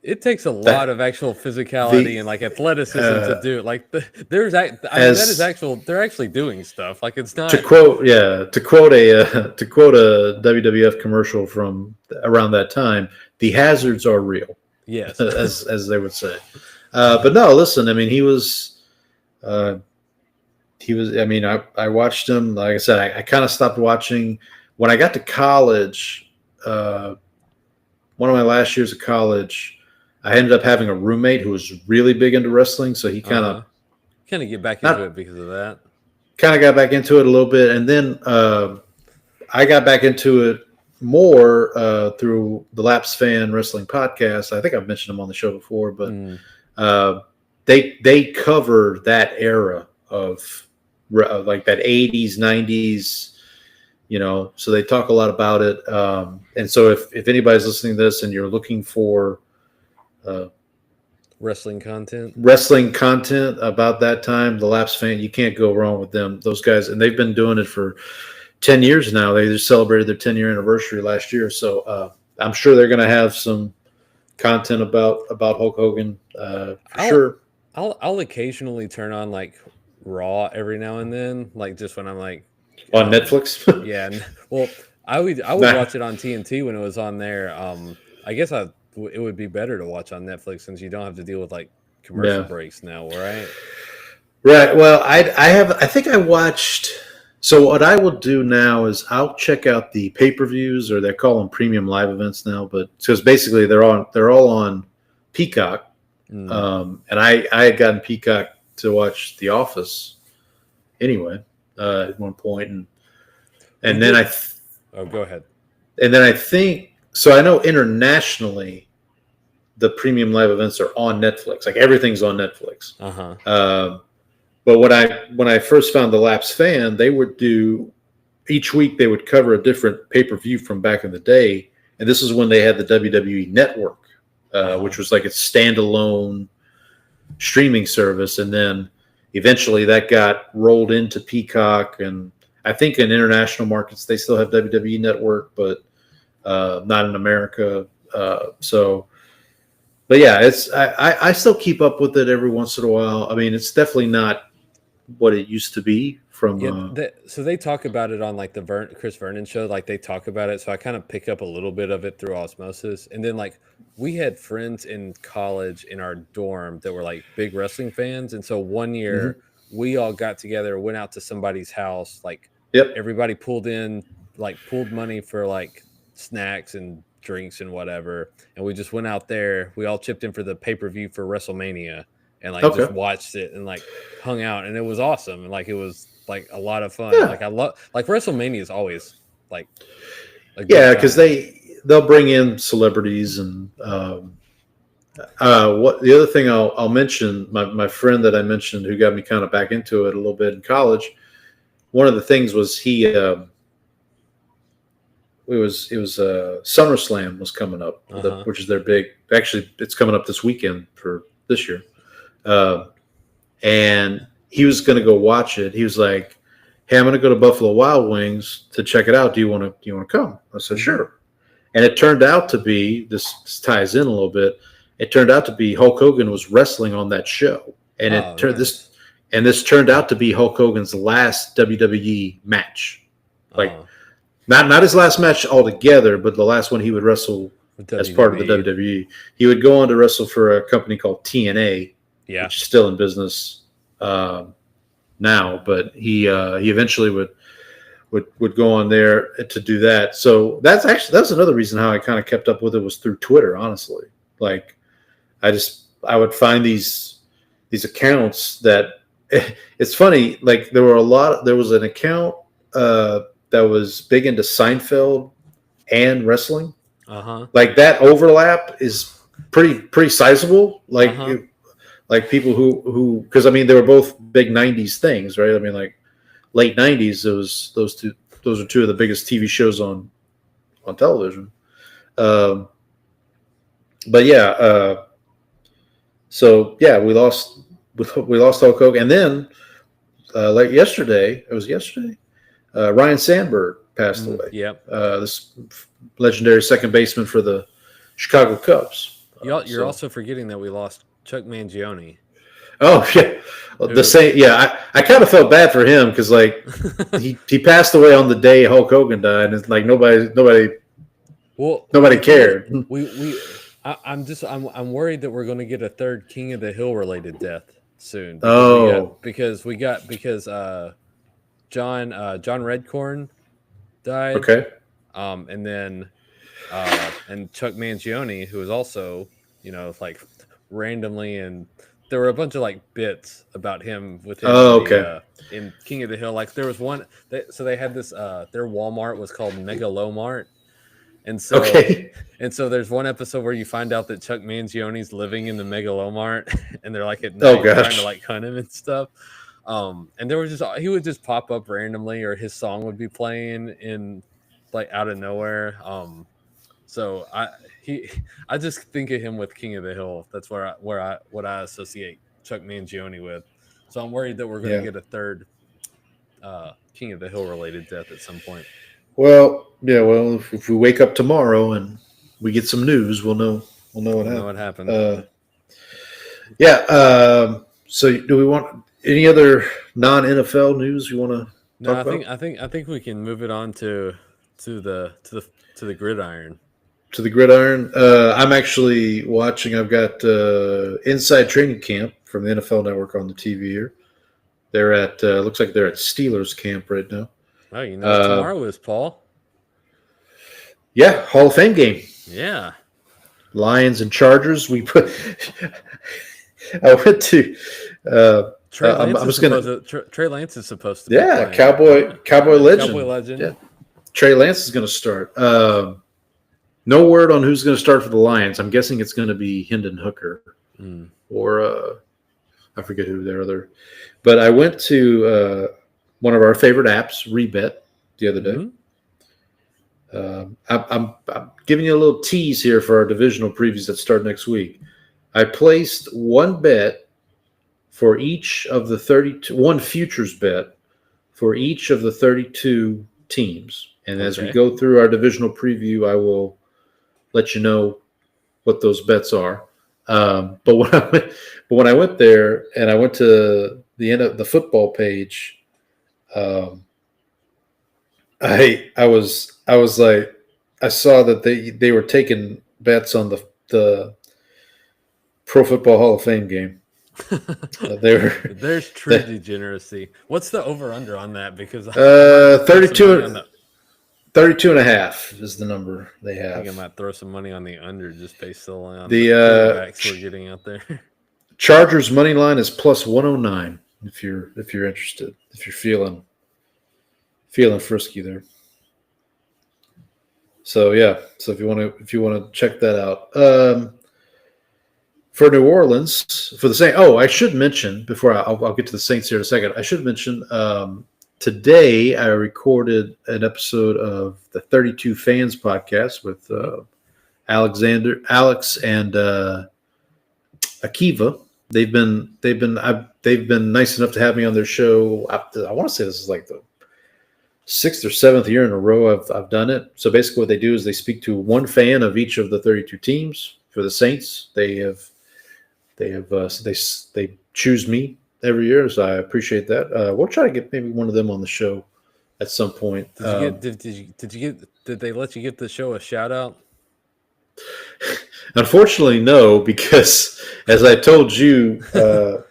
it takes a lot of actual physicality and like athleticism to do it. Like they're actually doing stuff. Like it's not to quote a WWF commercial from around that time. The hazards are real. Yes, as they would say. But no, listen. I mean, he was. I mean, I watched him. Like I said, I kind of stopped watching when I got to college. One of my last years of college, I ended up having a roommate who was really big into wrestling, so he kind of get back into it because of that. Kind of got back into it a little bit, and then I got back into it more through the Laps Fan Wrestling podcast. I think I've mentioned them on the show before, but they cover that era of like that 80s, 90s, so they talk a lot about it. And so if anybody's listening to this and you're looking for wrestling content about that time, the Laps Fan, you can't go wrong with them. Those guys, and they've been doing it for 10 years now. They just celebrated their 10-year anniversary last year, so I'm sure they're going to have some content about Hulk Hogan for sure. I'll occasionally turn on like Raw every now and then, like just when I'm like on Netflix. Yeah, well, I would watch it on TNT when it was on there. I guess it would be better to watch on Netflix since you don't have to deal with like commercial breaks now, right? Right. Well, I think I watched. So what I will do now is I'll check out the pay-per-views, or they call them premium live events now, but because basically they're all on Peacock. And I had gotten Peacock to watch The Office anyway at one point, and then go ahead. And then I think so. I know internationally, the premium live events are on Netflix. Like everything's on Netflix. But when I first found the Laps Fan, they would do each week they would cover a different pay-per-view from back in the day, and this is when they had the WWE Network, which was like a standalone streaming service, and then eventually that got rolled into Peacock, and I think in international markets they still have WWE Network, but not in America. But yeah, I still keep up with it every once in a while. I mean, it's definitely not what it used to be from. Yeah, so they talk about it on like the Chris Vernon show. Like they talk about it, so I kind of pick up a little bit of it through osmosis. And then like we had friends in college in our dorm that were like big wrestling fans, and so one year we all got together, went out to somebody's house. Like Yep. everybody pulled money for like snacks and drinks and whatever, and we just went out there. We all chipped in for the pay-per-view for WrestleMania, and like Okay. just watched it and like hung out, and it was awesome. And like it was like a lot of fun. Yeah. Like I love like WrestleMania is always like a good Yeah, because time. they'll bring in celebrities and what the other thing I'll mention, my friend that I mentioned who got me kind of back into it a little bit in college. One of the things was it was SummerSlam was coming up, which is their big. Actually, it's coming up this weekend for this year, and he was going to go watch it. He was like, "Hey, I'm going to go to Buffalo Wild Wings to check it out. Do you want to come?" I said, "Sure." And it turned out to be this ties in a little bit. It turned out to be Hulk Hogan was wrestling on that show, and this turned out to be Hulk Hogan's last WWE match. Like not his last match altogether, but the last one he would wrestle as part of the WWE. He would go on to wrestle for a company called TNA, which is still in business now, but he eventually would go on there to do that. So that's another reason how I kind of kept up with it was through Twitter, honestly. Like I would find these accounts that it's funny. Like there was an account that was big into Seinfeld and wrestling. Like that overlap is pretty sizable. Like like people who because I mean they were both big 90s things, right? I mean like late 90s, those are two of the biggest TV shows on television. But yeah, so yeah, we lost Hulk Hogan, and then like yesterday, Ryan Sandberg passed away. Yep. This legendary second baseman for the Chicago Cubs. You're also forgetting that we lost Chuck Mangione. Oh yeah, the same. Yeah, I kind of felt bad for him because like he passed away on the day Hulk Hogan died, and it's like nobody cared. I'm worried that we're going to get a third King of the Hill related death soon. Because John Redcorn died. Okay. And then and Chuck Mangione, who was also like randomly, and there were a bunch of like bits about him with him in King of the Hill. Like there was one so they had this their Walmart was called Megalomart. And so there's one episode where you find out that Chuck Mangione's living in the Megalomart, and they're like at night trying to like hunt him and stuff. And there was he would just pop up randomly, or his song would be playing in like out of nowhere. So I just think of him with King of the Hill. That's what I associate Chuck Mangione with. So I'm worried that we're going to get a third King of the Hill related death at some point. Well, yeah. Well, if we wake up tomorrow and we get some news, we'll know what happened. So, do we want any other non-NFL news you want to talk about? I think we can move it on to the gridiron. To the gridiron. I'm actually watching. I've got Inside Training Camp from the NFL Network on the TV here. They're at looks like they're at Steelers camp right now. Oh, tomorrow is, Paul. Yeah, Hall of Fame game. Yeah. Lions and Chargers. I went to. Trey Lance is supposed to be. Yeah, playing. Cowboy legend. Cowboy legend. Yeah. Trey Lance is going to start. No word on who's going to start for the Lions. I'm guessing it's going to be Hendon Hooker or I forget who their other. But I went to one of our favorite apps, Rebet, the other day. I'm giving you a little tease here for our divisional previews that start next week. I placed one bet for each of the 32, one futures bet for each of the 32 teams. And as we go through our divisional preview, I will let you know what those bets are. But when I went there and I went to the end of the football page, I was like, I saw that they were taking bets on the Pro Football Hall of Fame game. They were There's true degeneracy. What's the over under on that? Because 32 and a half is the number they I have. think I might throw some money on the under just based solely on The, the quarterbacks we're getting out there. Chargers money line is plus 109 if you're interested, if you're feeling frisky there. So yeah, so if you want to check that out. For New Orleans, for the Saints. Oh, I should mention before I'll get to the Saints here in a second. I should mention today I recorded an episode of the 32 Fans podcast with Alex and Akiva. They've been nice enough to have me on their show. I want to say this is like the 6th or 7th year in a row I've done it. So basically, what they do is they speak to one fan of each of the 32 teams. For the Saints, they choose me every year, so I appreciate that. We'll try to get maybe one of them on the show at some point. Did they let you give the show a shout out? Unfortunately, no, because as I told you, so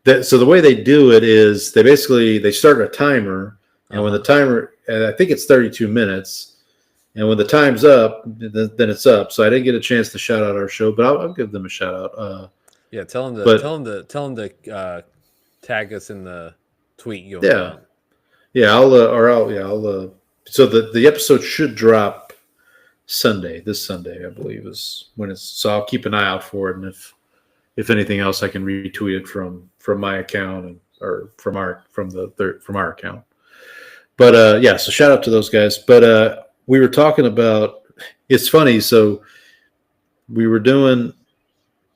the way they do it is they start a timer, and when the timer, and I think it's 32 minutes. And when the time's up, then it's up. So I didn't get a chance to shout out our show, but I'll give them a shout out. Yeah, tell them to tag us in the tweet. So the episode should drop this Sunday, I believe, is when it's. So I'll keep an eye out for it, and if anything else, I can retweet it from my account or from our account. But so shout out to those guys. But we were talking about, it's funny. So we were doing,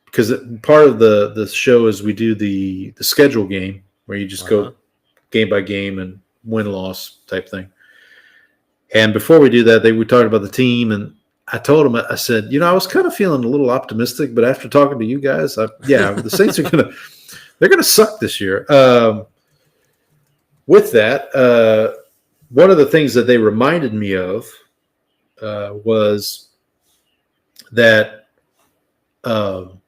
because part of the show is we do the schedule game where you just go game by game and win-loss type thing. And before we do that, we talked about the team, and I told him, I said, I was kind of feeling a little optimistic, but after talking to you guys, the Saints they're gonna suck this year. With that, one of the things that they reminded me of was that. Do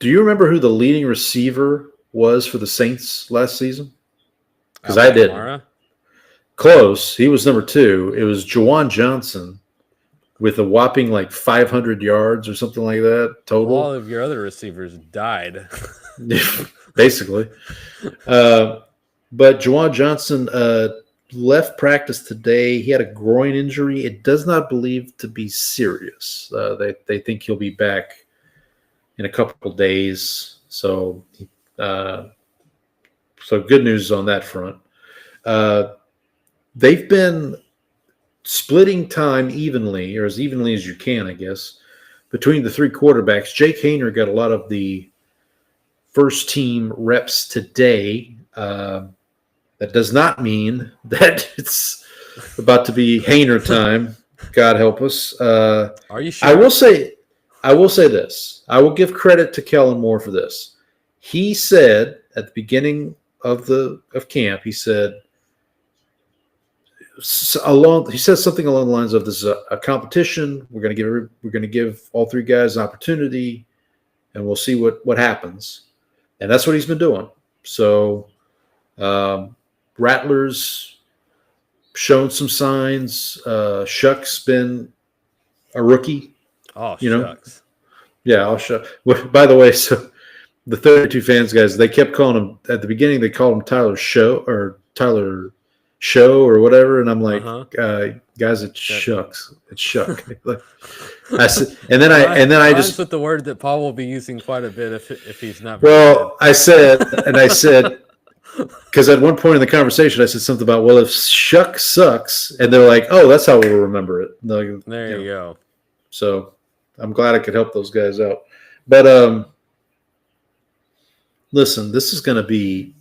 you remember who the leading receiver was for the Saints last season? Because I didn't. Close. He was number 2. It was Juwan Johnson with a whopping like 500 yards or something like that total. All of your other receivers died. Basically. But Juwan Johnson left practice today. He had a groin injury. It does not believe to be serious. They think he'll be back in a couple of days. So good news on that front. They've been splitting time evenly, or as evenly as you can, I guess, between the 3 quarterbacks. Jake Haener got a lot of the first team reps today. That does not mean that it's about to be Haener time. God help us. Are you sure? I will say this. I will give credit to Kellen Moore for this. He said at the beginning of camp, he said something along the lines of, this is a competition. We're going to give all 3 guys an opportunity, and we'll see what happens. And that's what he's been doing. So Rattler's shown some signs. Shuck's been a rookie. Oh, shucks. Yeah, I'll show. By the way, so the 32 Fans guys, they kept calling him at the beginning. They called him Tyler Show or whatever, and I'm like, guys, it's Shucks. It's Shuck. I said, and then I just put the word that Paul will be using quite a bit if he's not. Well, I said, because at one point in the conversation, I said something about, well, if Shuck sucks, and they're like, oh, that's how we'll remember it. There you go. So I'm glad I could help those guys out. But listen, this is going to be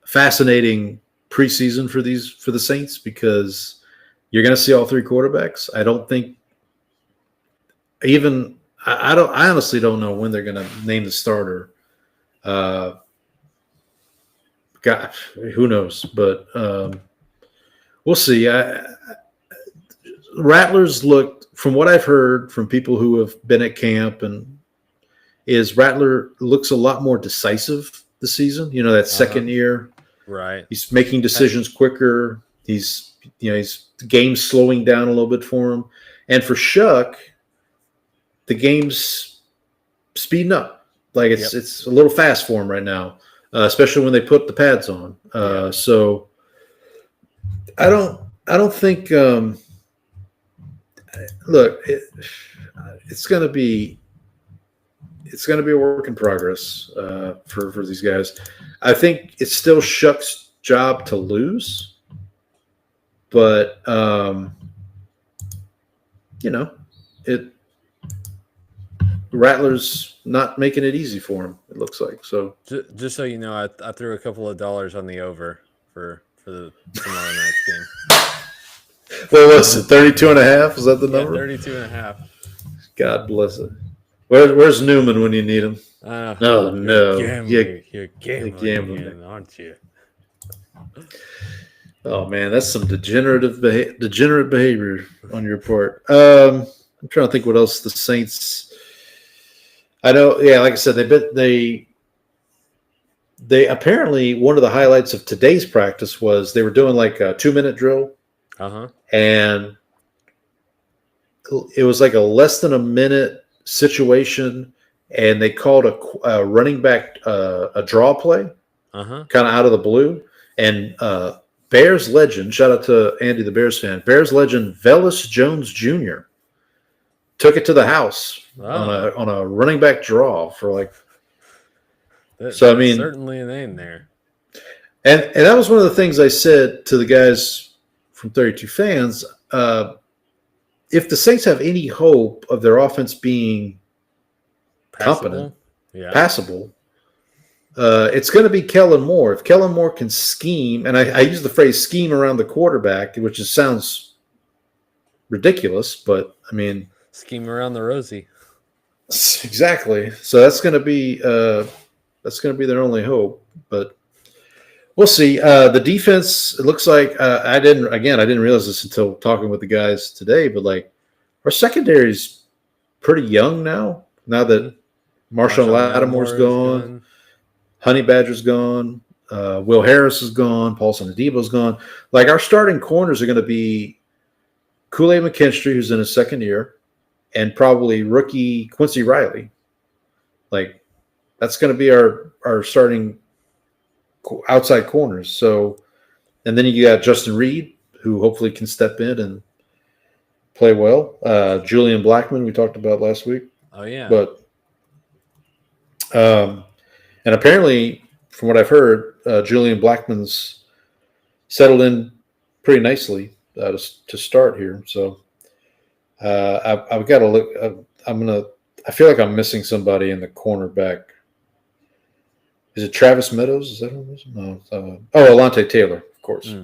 fascinating preseason for the Saints, because You're going to see all three quarterbacks. I don't think even I don't. I honestly don't know when they're going to name the starter. God, who knows? But we'll see. Rattlers looked, from what I've heard from people who have been at camp, and is Rattler looks a lot more decisive this season. You know, that second year, Right. he's making decisions quicker. He's the game's slowing down a little bit for him, and for Shuck, the game's speeding up. Like it's a little fast for him right now, especially when they put the pads on. So I don't think. Look, it's going to be a work in progress for these guys. I think it's still Shuck's job to lose, but Rattler's not making it easy for him. It looks like so. Just so you know, I threw a couple of dollars on the over for the tomorrow night's game. What was it? 32.5? Was that the number? 32.5. God bless it. Where's Newman when you need him? No. You're gambling again, aren't you? Oh man, that's some degenerate behavior on your part. I'm trying to think what else the Saints. I know, yeah, like I said, they apparently, one of the highlights of today's practice was they were doing like a 2-minute drill. And it was like a less than a minute situation, and they called a running back a draw play, kind of out of the blue. And Bears legend, shout out to Andy, the Bears fan, Bears legend Velus Jones Jr. took it to the house on a running back draw for like. So I mean, certainly a name there. And that was one of the things I said to the guys from 32 fans. If the Saints have any hope of their offense being competent, passable, it's going to be Kellen Moore. If Kellen Moore can scheme, and I use the phrase scheme around the quarterback, which sounds ridiculous, but I mean, scheme around the Rosie. Exactly. So that's going to be their only hope, but we'll see. The defense, it looks like I didn't realize this until talking with the guys today, but like our secondary is pretty young now. Now that Marshawn Lattimore's gone, Honey Badger's gone, Will Harris is gone, Paulson Adebo's gone. Like our starting corners are going to be Kool-Aid McKinstry, who's in his second year, and probably rookie Quincy Riley. Like that's going to be our starting outside corners. So, and then you got Justin Reed, who hopefully can step in and play well. Julian Blackman, we talked about last week. Oh yeah. But, and apparently, from what I've heard, Julian Blackman's settled in pretty nicely to start here. So, I've got to look. I feel like I'm missing somebody in the cornerback. Is it Travis Meadows? Is that who it is? No. Alontae Taylor, of course.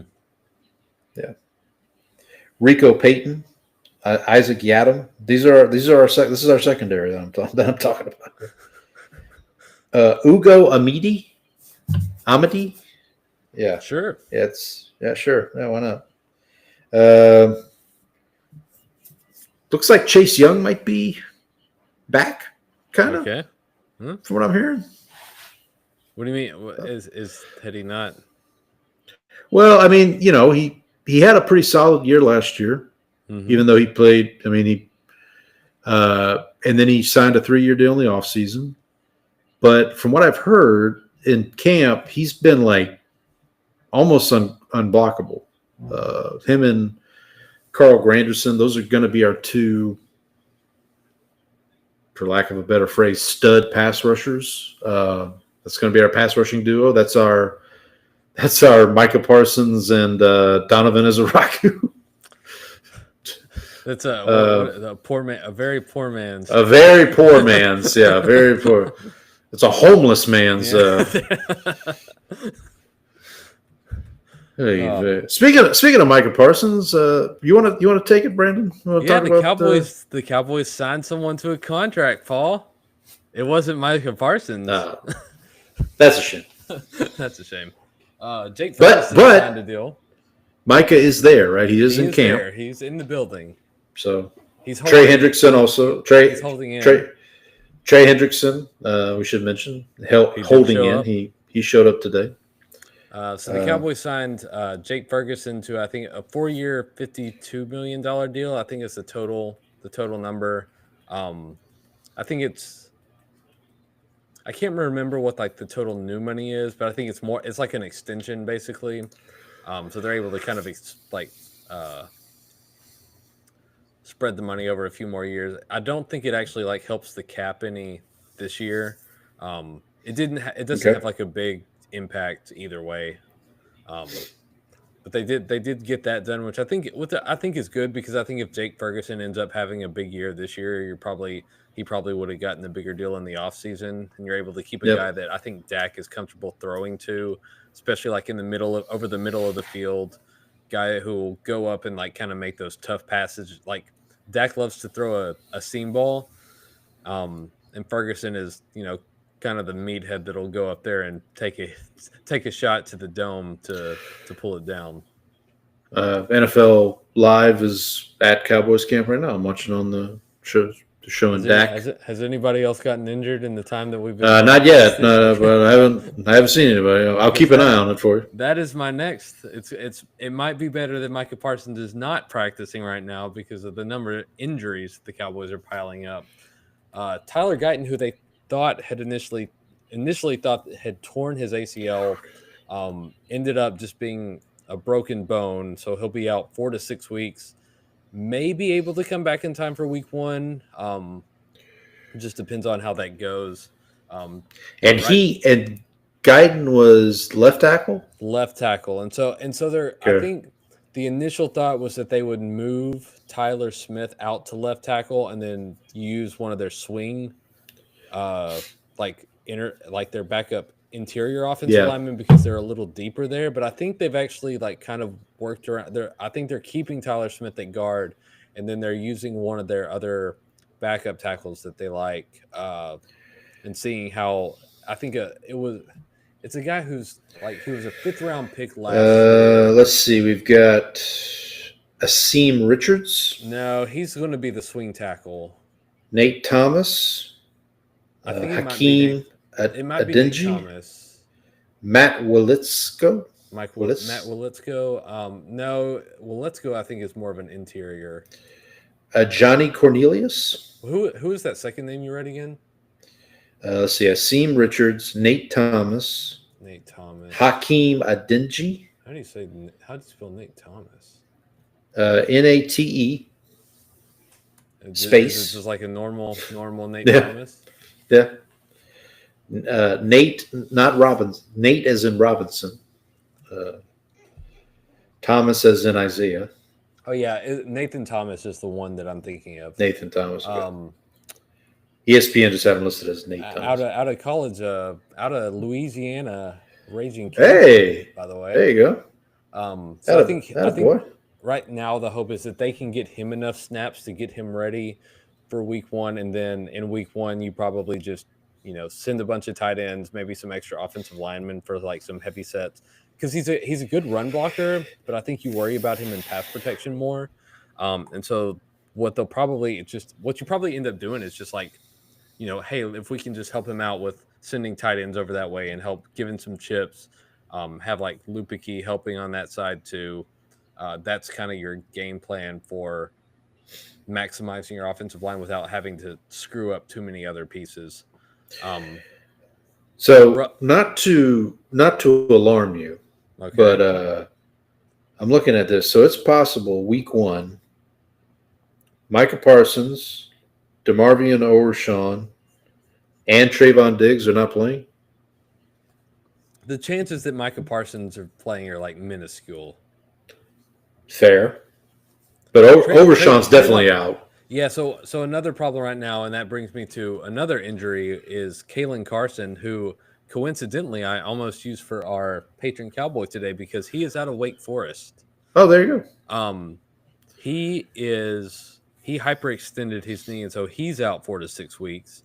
Yeah. Rico Payton, Isaac Yadam. This is our secondary that I'm talking about. Ugo Amidi. Yeah. Sure. Sure. Yeah, why not? Looks like Chase Young might be back, kind of. Okay. From what I'm hearing. What do you mean? Is had he not? Well, I mean, he had a pretty solid year last year, even though he played. I mean, and then he signed a 3-year deal in the offseason. But from what I've heard in camp, he's been like almost unblockable. Him and Carl Granderson, those are going to be our two, for lack of a better phrase, stud pass rushers. That's going to be our pass rushing duo. That's our Micah Parsons and Donovan Izaraku. That's a poor man, a very poor man's. A very poor man's, yeah, very poor. It's a homeless man's. Hey, Um, speaking of Micah Parsons, you want to take it, Brandon? You want to yeah, talk about The Cowboys signed someone to a contract, Paul. It wasn't Micah Parsons. that's a shame. That's a shame. Jake But Ferguson signed a but deal. Micah is there, right? He is He in is camp. there. He's in the building. So He's Trey holding. Hendrickson also He's holding in. Trey Hendrickson. We should mention He did holding show in. up. He showed up today. So the Cowboys signed Jake Ferguson to I think a 4-year, $52 million deal. I think it's the total number. I think I can't remember what like the total new money is, but I think it's like an extension basically. So they're able to kind of spread the money over a few more years. I don't think it actually like helps the cap any this year. It doesn't Okay. have like a big impact either way. But they did get that done, which I think I think is good because I think if Jake Ferguson ends up having a big year this year, he probably would have gotten a bigger deal in the offseason, and you're able to keep a Yep. guy that I think Dak is comfortable throwing to, especially like in the over the middle of the field, guy who will go up and like kind of make those tough passes. Like Dak loves to throw a seam ball, and Ferguson is kind of the meathead that'll go up there and take a shot to the dome to pull it down. NFL Live is at Cowboys camp right now. I'm watching on the showing Dak. Has anybody else gotten injured in the time that we've been? Not yet, no, but I haven't seen anybody. I'll keep an eye on it for you. That is my next. It might be better that Micah Parsons is not practicing right now because of the number of injuries the Cowboys are piling up. Tyler Guyton, who they thought had initially thought had torn his ACL, ended up just being a broken bone, so he'll be out 4 to 6 weeks. May be able to come back in time for week 1. It just depends on how that goes. And Guyton was left tackle. Left tackle, and so they're. Okay. I think the initial thought was that they would move Tyler Smith out to left tackle and then use one of their swing, like their backup interior offensive linemen because they're a little deeper there. But I think they've actually like kind of worked around. I think they're keeping Tyler Smith at guard, and then they're using one of their other backup tackles that they like, and seeing how I think it's a guy who's like he was a 5th round pick last year. Let's see, we've got Asim Richards. No, he's going to be the swing tackle. Nate Thomas. I think Hakeem Adeniji. Thomas. Matt Wilitzko. Matt Wilitzko. No, Wilitzko I think is more of an interior. Johnny Cornelius. Who is that second name you read again? Let's see, Asim Richards, Nate Thomas. Hakeem Adeniji. How do you spell Nate Thomas? Nate. Space. Is it just like a normal Nate Thomas? Yeah. Nate, not Robinson. Nate as in Robinson. Thomas as in Isaiah. Oh yeah, Nathan Thomas is the one that I'm thinking of. Nathan Thomas. ESPN just have him listed as Nate Thomas. Out of college, out of Louisiana, Raging King. Hey, by the way, there you go. So I think right now the hope is that they can get him enough snaps to get him ready for week 1, and then in week 1 you probably just send a bunch of tight ends, maybe some extra offensive linemen for like some heavy sets because he's a good run blocker, but I think you worry about him in pass protection more. And so what you probably end up doing is just like, hey, if we can just help him out with sending tight ends over that way and help giving some chips, have like Lupicki helping on that side too. That's kind of your game plan for maximizing your offensive line without having to screw up too many other pieces. So not to alarm you, okay, but I'm looking at this. So it's possible week 1, Micah Parsons, DeMarvion Overshawn, and Trayvon Diggs are not playing. The chances that Micah Parsons are playing are like minuscule. Fair. But Overshawn's definitely out. Yeah, so another problem right now, and that brings me to another injury, is Kalen Carson, who coincidentally I almost used for our patron cowboy today because he is out of Wake Forest. Oh, there you go. He hyperextended his knee, and so he's out 4 to 6 weeks.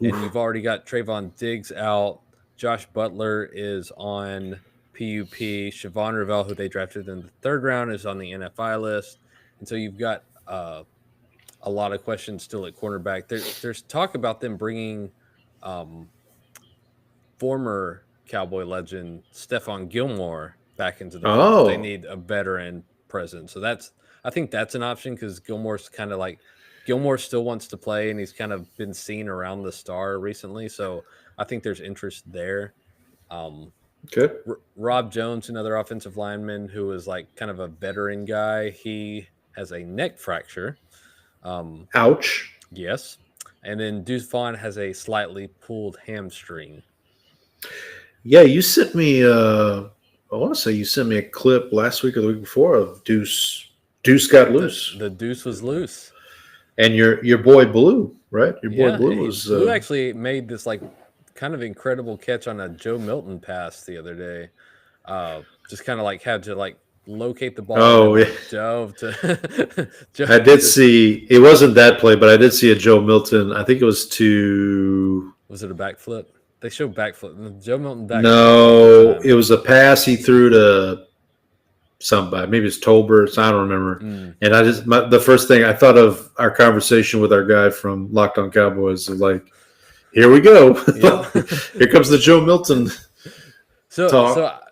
Oof. And you've already got Trayvon Diggs out. Josh Butler is on PUP. Siobhan Ravel, who they drafted in the 3rd round, is on the NFI list. And so you've got a lot of questions still at cornerback. There's talk about them bringing former Cowboy legend Stephon Gilmore back into the fold. They need a veteran presence. So I think that's an option because Gilmore still wants to play, and he's kind of been seen around the star recently. So I think there's interest there. Okay. Rob Jones, another offensive lineman who is like kind of a veteran guy. He has a neck fracture. Ouch. Yes. And then Deuce Vaughn has a slightly pulled hamstring. Yeah, you sent me I want to say you sent me a clip last week or the week before of Deuce got loose. The Deuce was loose. And your boy Blue, right? Your boy Blue was Blue actually made this like kind of incredible catch on a Joe Milton pass the other day. Just kind of like had to like locate the ball. Oh, yeah. Dove to. I did see it wasn't that play, but I did see a Joe Milton. I think it was to. Was it a backflip? They showed backflip. Joe Milton backflip. No, it was a pass he threw to somebody. Maybe it's Tolbert. I don't remember. And the first thing I thought of our conversation with our guy from Locked On Cowboys is like, here we go. Yep. Here comes the Joe Milton talk.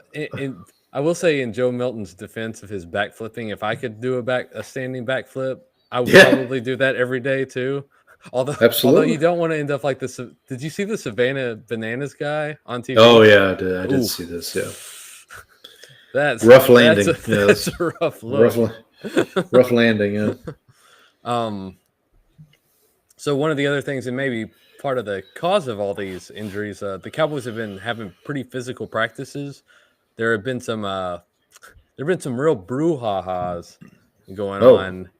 I will say in Joe Milton's defense of his backflipping, if I could do a standing backflip, I would probably do that every day too. Although you don't want to end up like this. Did you see the Savannah Bananas guy on TV? Oh yeah, I did see this. Yeah, that's rough landing. That's a rough look. Rough landing. Yeah. So one of the other things, and maybe part of the cause of all these injuries, the Cowboys have been having pretty physical practices. There have been some real brouhahas going on.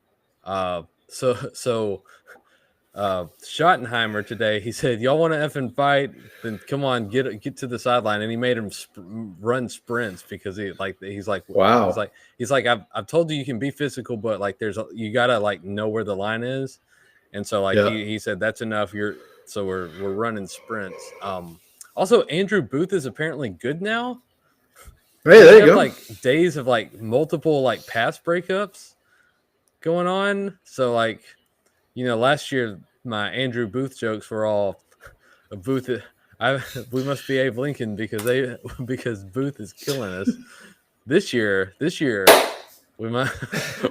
So Schottenheimer today, he said, "Y'all want to effing fight? Then come on, get to the sideline." And he made him run sprints because he's like, wow. He's like, I've told you can be physical, but like you gotta like know where the line is. And so like he said that's enough. We're running sprints. Also, Andrew Booth is apparently good now. Hey, there you go. Like days of like multiple like pass breakups going on. So like, last year my Andrew Booth jokes were all Booth. We must be Abe Lincoln because Booth is killing us. This year we might.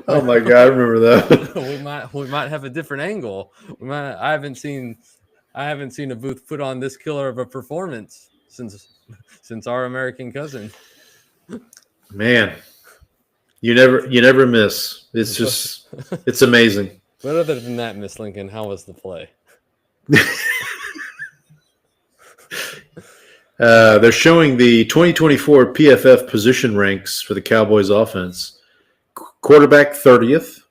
Oh my God, I remember that. we might have a different angle. I haven't seen a Booth put on this killer of a performance since Our American Cousin. Man, you never miss. It's just it's amazing. But other than that, Miss Lincoln, how was the play? They're showing the 2024 PFF position ranks for the Cowboys offense. Quarterback 30th,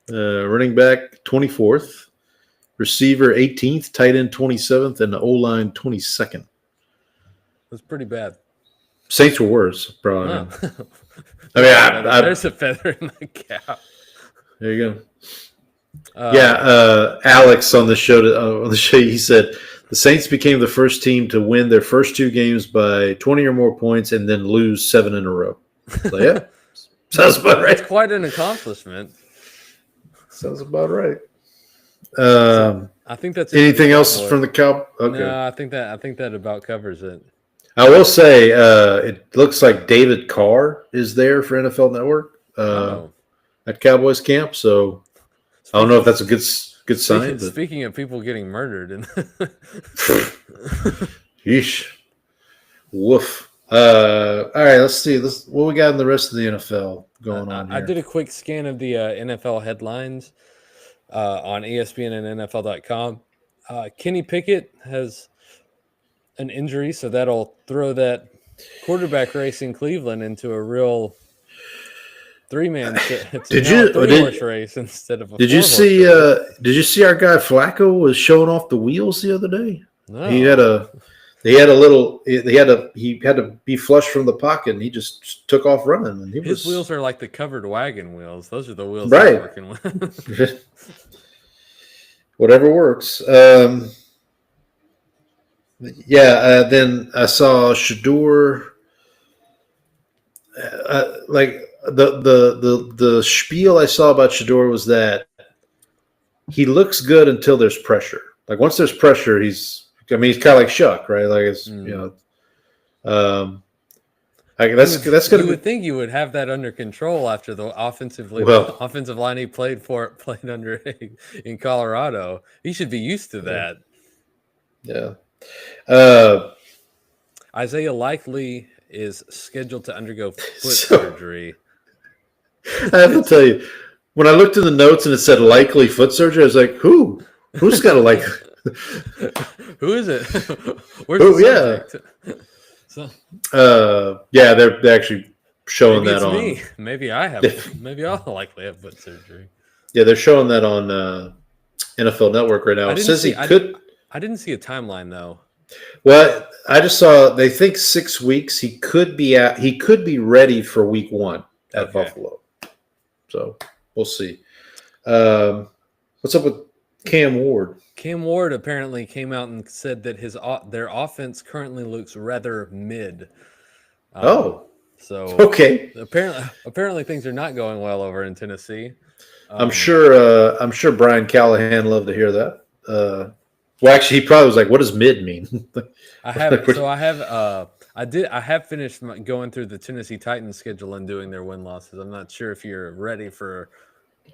running back 24th, receiver 18th, tight end 27th, and the O-line 22nd. It was pretty bad. Saints were worse, probably. Oh. There's a feather in my cap. There you go. Alex on the show. He said the Saints became the first team to win their first 2 games by 20 or more points and then lose 7 in a row. So yeah, sounds about right. It's quite an accomplishment. Sounds about right. I think that's anything else from the Cow. Okay. No, I think that about covers it. I will say it looks like David Carr is there for NFL Network at Cowboys camp. So I don't know if that's a good sign. Speaking of people getting murdered, yeesh, woof. All right, let's see. What we got in the rest of the NFL going on here. I did a quick scan of the NFL headlines on ESPN and NFL.com. Kenny Pickett has an injury, so that'll throw that quarterback race in Cleveland into a real 3-man. It's a 3-horse race instead of a 4-horse race. Did you see our guy Flacco was showing off the wheels the other day? No. He had He had to be flushed from the pocket, and he just took off running. And His wheels are like the covered wagon wheels. Those are the wheels Right. he's working with. Whatever works. Then I saw Shador. Like the spiel I saw about Shador was that he looks good until there's pressure. Like once there's pressure, he's kind of like Shuck, right? Like it's that's gonna. You would think you would have that under control after the offensive line he played under in Colorado. He should be used to that. Yeah. Isaiah Likely is scheduled to undergo foot surgery. I have to tell you, when I looked in the notes and it said likely foot surgery, I was like, who? Who's got a likely? Who is it? Where's the subject? They're actually showing that on. Me. Maybe I have. Maybe I'll likely have foot surgery. Yeah, they're showing that on NFL Network right now. It says he could. I didn't see a timeline though. Well, I just saw they think 6 weeks. He could be ready for week 1 at Buffalo. So we'll see. What's up with Cam Ward? Cam Ward apparently came out and said that their offense currently looks rather mid. So okay. Apparently things are not going well over in Tennessee. I'm sure Brian Callahan loved to hear that. Well, actually, he probably was like, "What does mid mean?" I have finished going through the Tennessee Titans schedule and doing their win losses. I'm not sure if you're ready for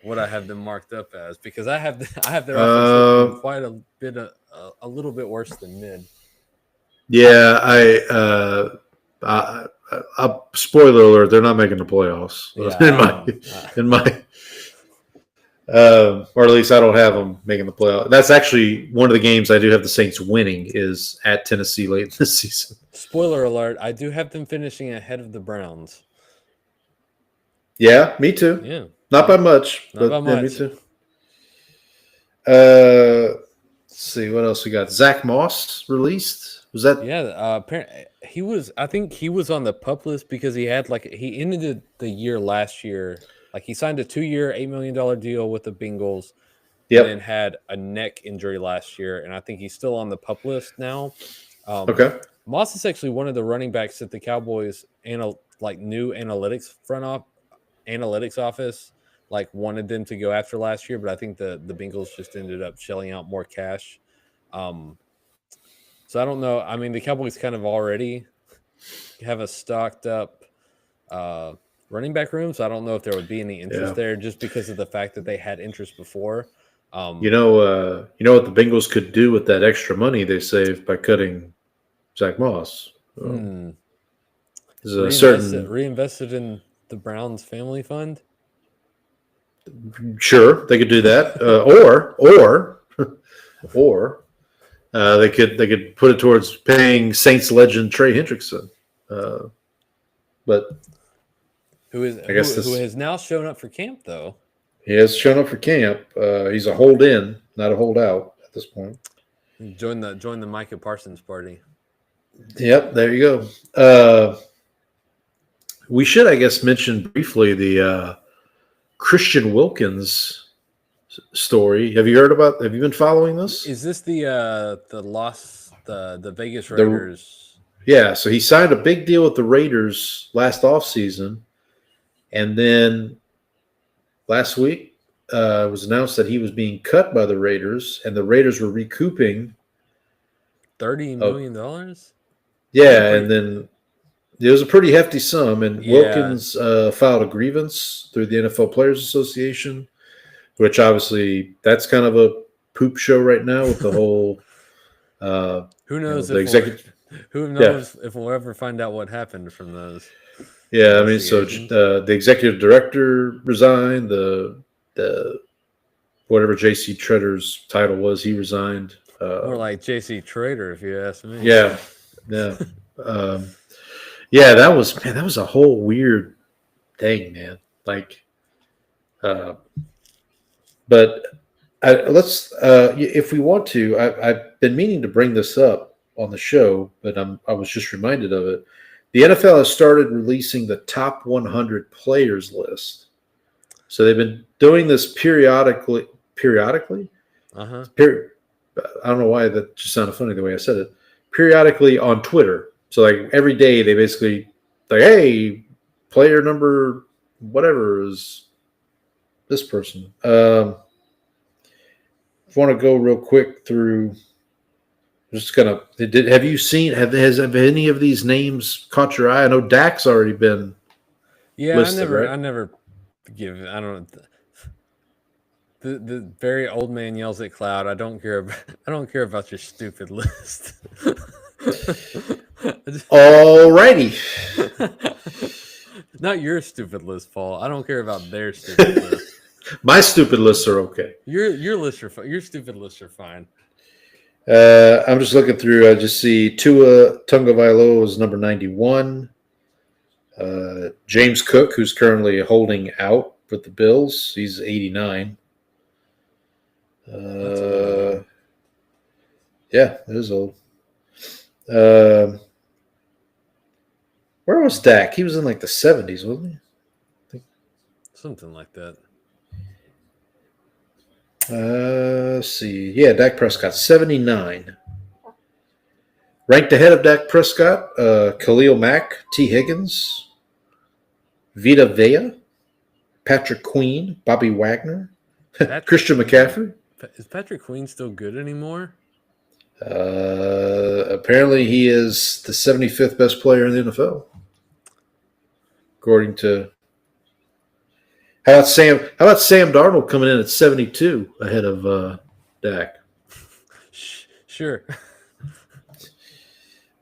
what I have them marked up as, because I have their offense quite a bit a little bit worse than mid. Yeah, spoiler alert: they're not making the playoffs. Or at least I don't have them making the playoff. That's actually one of the games I do have the Saints winning is at Tennessee late in the season. Spoiler alert, I do have them finishing ahead of the Browns. Yeah, me too. Yeah. Not by much. Not by much. Me too. Let's see, what else we got? Zach Moss released? Was that? Yeah, apparently I think he was on the PUP list because he ended the year last year. Like he signed a 2-year, $8 million deal with the Bengals, and then had a neck injury last year, and I think he's still on the PUP list now. Okay. Moss is actually one of the running backs that the Cowboys new analytics office wanted them to go after last year, but I think the Bengals just ended up shelling out more cash. So I don't know. I mean, the Cowboys kind of already have a stocked up running back room, so I don't know if there would be any interest there just because of the fact that they had interest before. You know what the Bengals could do with that extra money they saved by cutting Zach Moss? Reinvested in the Browns family fund? Sure, they could do that. Or they could put it towards paying Saints legend Trey Hendrickson. But who has now shown up for camp though? He has shown up for camp. He's a hold in, not a holdout at this point. Join the Micah Parsons party. Yep, there you go. We should, I guess, mention briefly the Christian Wilkins story. Have you been following this? Is this the Vegas Raiders? Yeah, so he signed a big deal with the Raiders last offseason, and then last week it was announced that he was being cut by the Raiders, and the Raiders were recouping $30 million. Yeah, and then it was a pretty hefty sum, and Wilkins filed a grievance through the NFL Players Association, which obviously that's kind of a poop show right now with the whole. Who knows if we'll ever find out what happened from those? Yeah, I mean, so the executive director resigned. The whatever J.C. Tretter's title was, he resigned. More like J.C. Trader, if you ask me. Yeah. That was a whole weird thing, man. But let's if we want to, I've been meaning to bring this up on the show, but I was just reminded of it. The NFL has started releasing the top 100 players list. So they've been doing this periodically. Uh-huh. I don't know why that just sounded funny the way I said it. Periodically on Twitter. So like every day they basically like, hey, player number whatever is this person. I want to go real quick through. Just kind of. Have you seen? Has any of these names caught your eye? I know Dak's already been. Yeah, listed, right? I never give. I don't. The very old man yells at cloud. I don't care. I don't care about your stupid list. Alrighty. Not your stupid list, Paul. I don't care about their stupid list. My stupid lists are okay. Your lists are fine. Your stupid lists are fine. I'm just looking through. I just see Tua Tagovailoa is number 91. James Cook, who's currently holding out with the Bills, he's 89. Yeah, it is old. Where was Dak? He was in like the 70s, wasn't he? Something like that. Let's see. Yeah, Dak Prescott, 79. Ranked ahead of Dak Prescott, Khalil Mack, T. Higgins, Vita Vea, Patrick Queen, Bobby Wagner, Christian McCaffrey. Is Patrick Queen still good anymore? Apparently, he is the 75th best player in the NFL, according to. How about Sam Darnold coming in at 72 ahead of Dak? Sure.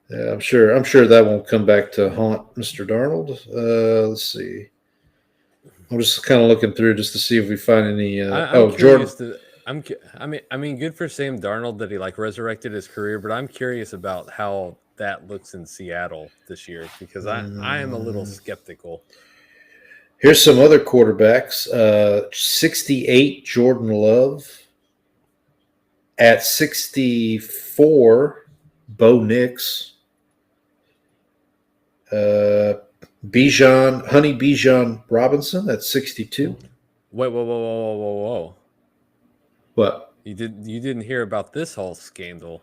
Yeah, I'm sure that won't come back to haunt Mr. Darnold. Let's see. I'm just kind of looking through just to see if we find any. Jordan. I mean, good for Sam Darnold that he like resurrected his career, but I'm curious about how that looks in Seattle this year because I am a little skeptical. Here's some other quarterbacks. 68, Jordan Love. At 64, Bo Nix. Bijan Robinson at 62. Wait, whoa. What? You didn't hear about this whole scandal.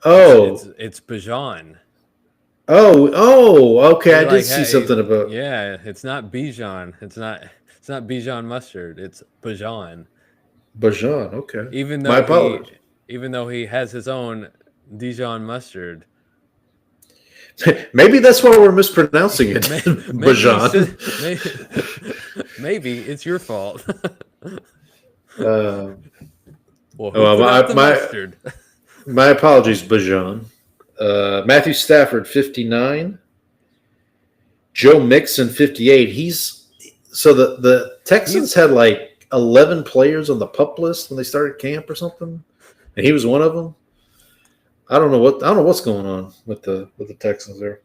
Oh. It's Bijan. Oh, okay. I did see something about. Yeah, it's not Bijan. It's not Bijan Mustard. It's Bijan. Bijan, okay. Even though he has his own Dijon Mustard. Maybe that's why we're mispronouncing it. Bijan. Maybe it's your fault. Mustard? My apologies, Bijan. Matthew Stafford, 59. Joe Mixon, 58. So the Texans had like 11 players on the PUP list when they started camp or something, and he was one of them. I don't know what's going on with the Texans there.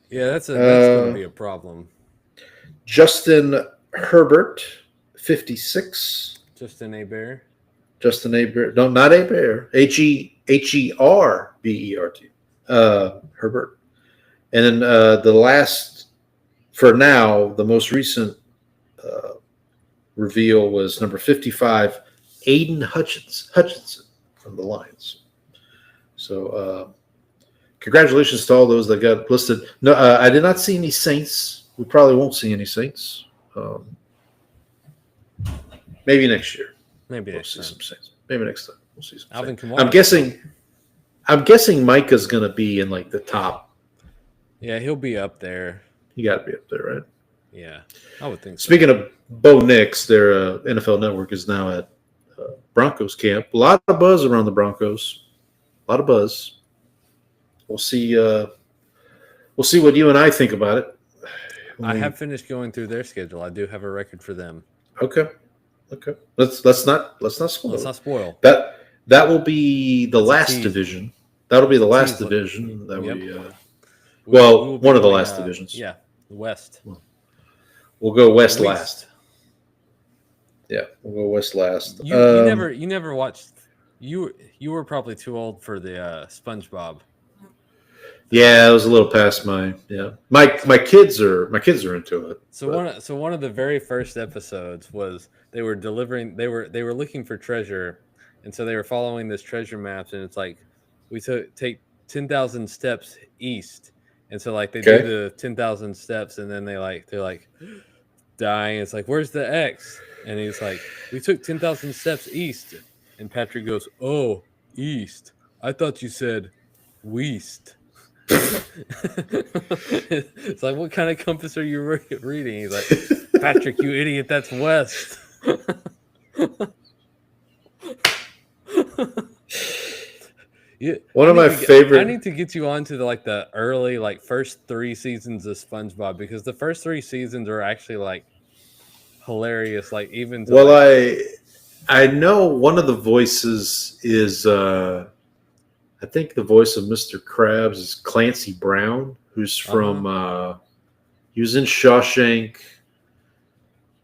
Yeah, that's going to be a problem. Justin Herbert, 56. Justin Hebert. No, not Hebert. Herbert. Herbert. And then the most recent reveal was number 55, Aiden Hutchinson from the Lions. So congratulations to all those that got listed. No, I did not see any Saints. We probably won't see any Saints. Maybe next year. Maybe we'll see some Saints. Maybe next time we'll see some Alvin Saints. I'm guessing Micah's going to be in like the top. Yeah, he'll be up there. He got to be up there, right? Yeah, I would think so. Speaking of Bo Nix, their NFL Network is now at Broncos camp. A lot of buzz around the Broncos. A lot of buzz. We'll see. We'll see what you and I think about it. I have finished going through their schedule. I do have a record for them. Okay. Let's not spoil. Let's not spoil. That will be the last division. That'll be the last division that one of the last divisions. Yeah, the West. We'll go West last. Yeah, we'll go West last. You never watched You were probably too old for the SpongeBob. Yeah, it was a little past my My kids are into it. So but- one of the very first episodes was they were looking for treasure, and so they were following this treasure map, and it's like we take 10,000 steps east, and so like they do Okay. the 10,000 steps, and then they're like dying. It's like, where's the X? And he's like, we took 10,000 steps east, and Patrick goes, oh, east. I thought you said west. It's like, what kind of compass are you reading? He's like, Patrick, you idiot, that's west. Yeah, One of my favorite. I need to get you on to the early first 3 seasons of SpongeBob, because the first 3 seasons are actually hilarious. Like even to, Well, I know one of the voices is I think the voice of Mr. Krabs is Clancy Brown, who's from he was in Shawshank.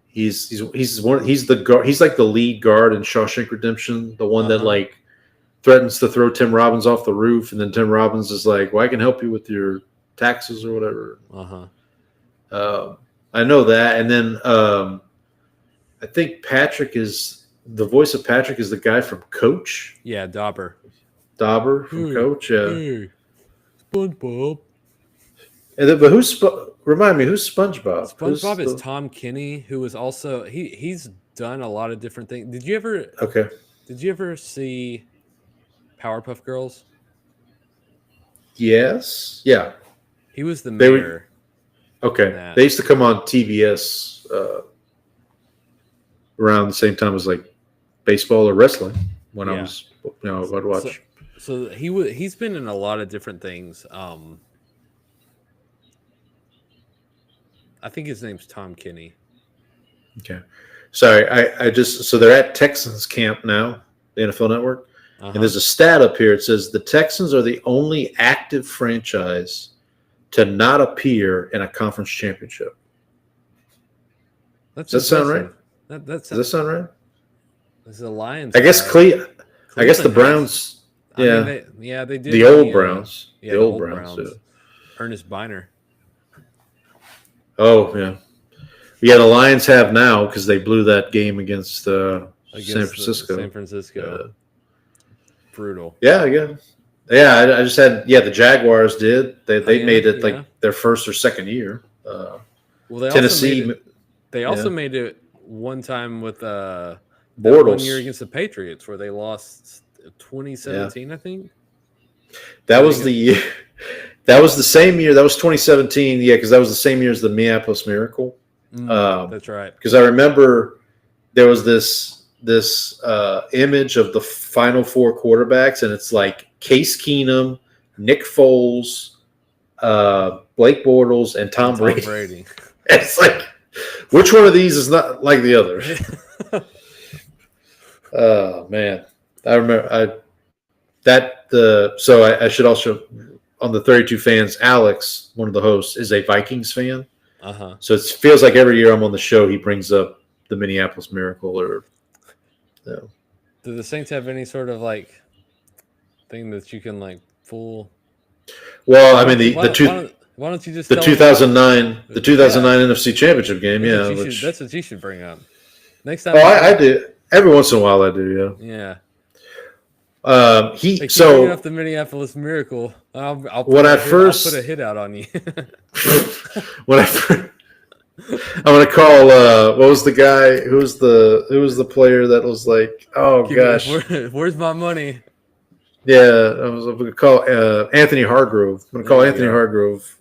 He's like the lead guard in Shawshank Redemption, the one that threatens to throw Tim Robbins off the roof, and then Tim Robbins is like, well, I can help you with your taxes or whatever. I know that. And then I think the voice of Patrick is the guy from Coach. Yeah, Dauber From Coach. Yeah. Hey, SpongeBob. And then, but remind me, who's SpongeBob? SpongeBob is Tom Kenny, who was also he's done a lot of different things. Did you ever see Powerpuff Girls? Yes. Yeah. He was the mayor. Okay. They used to come on TBS around the same time as baseball or wrestling when I was, I'd watch. So he's been in a lot of different things. I think his name's Tom Kenny. Okay. Sorry. So they're at Texans camp now, the NFL Network. And there's a stat up here. It says the Texans are the only active franchise to not appear in a conference championship. Does that sound right? Does that sound right? This is the Lions. I guess the Browns. Yeah. I mean, they did. The old Browns. The old Browns. Yeah. Ernest Biner. Oh, yeah. Yeah, the Lions have now because they blew that game against San Francisco. San Francisco. Brutal. Yeah, again. Yeah, I just had the Jaguars did. They made it their first or second year. Tennessee. They also made it one time with Bortles. 1 year against the Patriots where they lost 2017, I think. That was the year. That was the same year. That was 2017. Yeah, because that was the same year as the Minneapolis Miracle. That's right. Because I remember there was this image of the Final Four quarterbacks, and it's like Case Keenum, Nick Foles, Blake Bortles, and Tom Brady. It's like, which one of these is not like the other? Oh man, I remember So I should also, on the 32 fans, Alex, one of the hosts, is a Vikings fan. So it feels like every year I'm on the show, he brings up the Minneapolis Miracle or. Do the Saints have any sort of thing that you can fool? Well, I mean why don't you just the 2009 NFC Championship game? That's what you should bring up next time. Oh, I do every once in a while. I do, yeah. So off the Minneapolis Miracle. I'll put a hit out on you. I'm gonna call. What was the guy? Who was the player that was like? Oh gosh, where's my money? Yeah, I'm gonna call Anthony Hargrove. I'm gonna call Anthony Hargrove.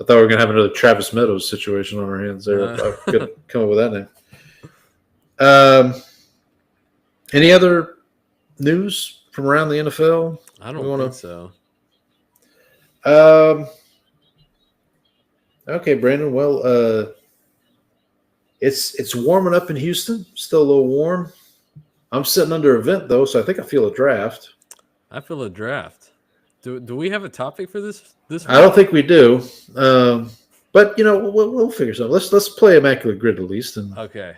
I thought we were gonna have another Travis Meadows situation on our hands there. I could come up with that name. Any other news from around the NFL? I don't think so. Okay, Brandon. Well, it's warming up in Houston. Still a little warm. I'm sitting under a vent though, so I think I feel a draft. I feel a draft. Do we have a topic for this week? I don't think we do. But we'll figure something. Let's play Immaculate Grid at least. And okay.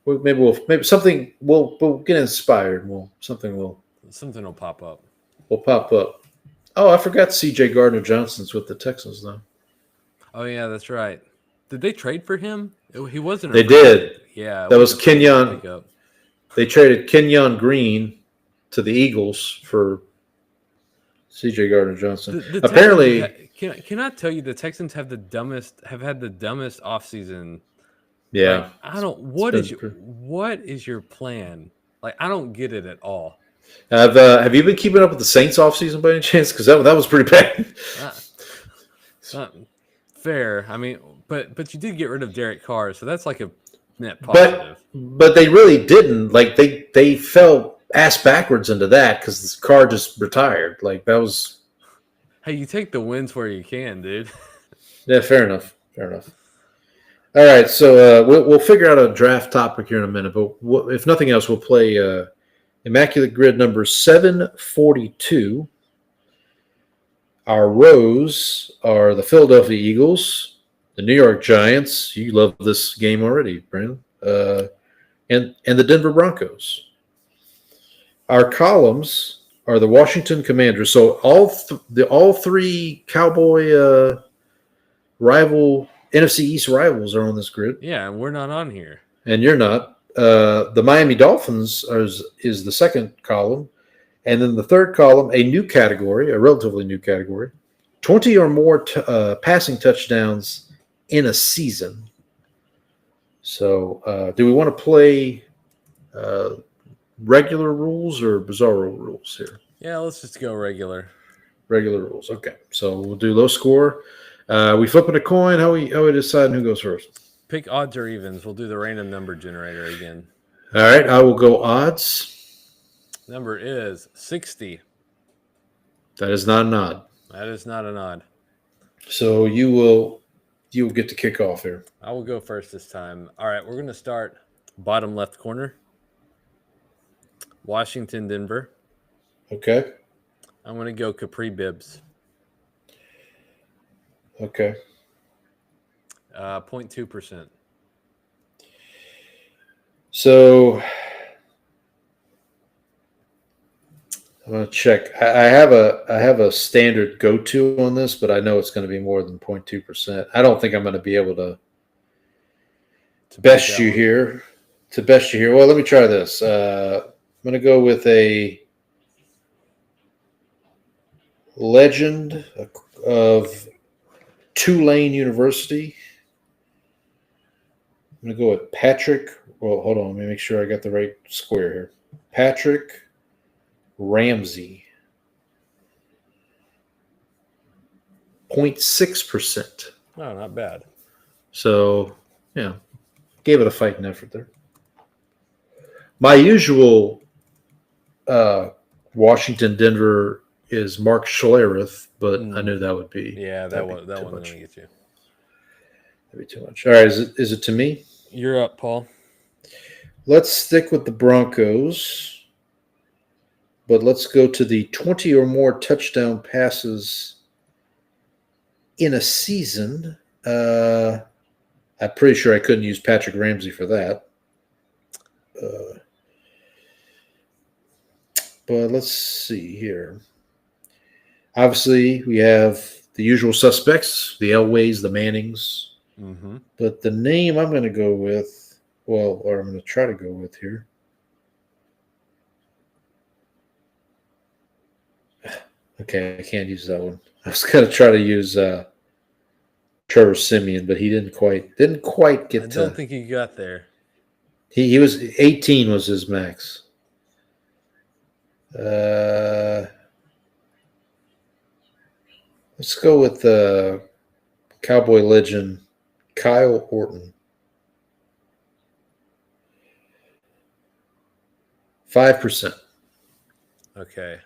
maybe something we'll get inspired. Something Something will pop up. will pop up. Oh, I forgot C.J. Gardner Johnson's with the Texans though. Oh yeah, that's right. Did they trade for him? He wasn't. They did. Yeah, it That was a pretty good Kenyon. pickup. They traded Kenyon Green to the Eagles for C.J. Gardner Johnson. The Apparently, Texans can I tell you the Texans have had the dumbest offseason. yeah. Like I don't. What is your plan? Like I don't get it at all. Have you been keeping up with the Saints offseason by any chance? Because that was pretty bad. Uh, fair. I mean, but you did get rid of Derek Carr, so that's like a net But positive. they really didn't. Like they fell ass backwards into that because this Carr just retired. Like that was Hey, you take the wins where you can, dude. yeah. Fair enough. All right, so we'll figure out a draft topic here in a minute. But if nothing else, we'll play Immaculate Grid number 742. Our rows are the Philadelphia Eagles, the New York Giants. You love this game already, Brandon. And the Denver Broncos. Our columns are the Washington Commanders. So all three Cowboy rival NFC East rivals are on this grid. Yeah, and we're not on here. And you're not. The Miami Dolphins is the second column. And then the third column, a new category, a relatively new category, 20 or more passing touchdowns in a season. So do we want to play regular rules or bizarro rules here? Yeah, let's just go regular. Regular rules. Okay. So we'll do low score. We flipping a coin. How we deciding who goes first? Pick odds or evens. We'll do the random number generator again. All right. I will go odds. Number is 60. That is not an odd. That is not an odd. So you will get to kick off here. I will go first this time. All right, we're going to start bottom left corner. Washington, Denver. Okay. I'm going to go Capri Bibbs. Okay. 0.2%. So I'm going to check. I have a standard go-to on this, but I know it's going to be more than 0.2%. I don't think I'm going to be able to best you here. Well, let me try this. I'm going to go with a legend of Tulane University. I'm going to go with Patrick. Well, hold on. Let me make sure I got the right square here. Patrick Ramsey. 0.6%. Oh, not bad. So, yeah, gave it a fighting effort there. My usual Washington, Denver is Mark Schlereth, but I knew that would be that wasn't going to get you. That'd be too much. All right, is it to me? You're up, Paul. Let's stick with the Broncos, but let's go to the 20 or more touchdown passes in a season. I'm pretty sure I couldn't use Patrick Ramsey for that. But let's see here. Obviously, we have the usual suspects, the Elways, the Mannings. Mm-hmm. But the name I'm going to go with, or I'm going to try to go with here. Okay, I can't use that one. I was going to try to use Trevor Siemian, but he didn't quite get I don't think he got there. He was 18 was his max. Let's go with Cowboy legend Kyle Orton. 5%. Okay.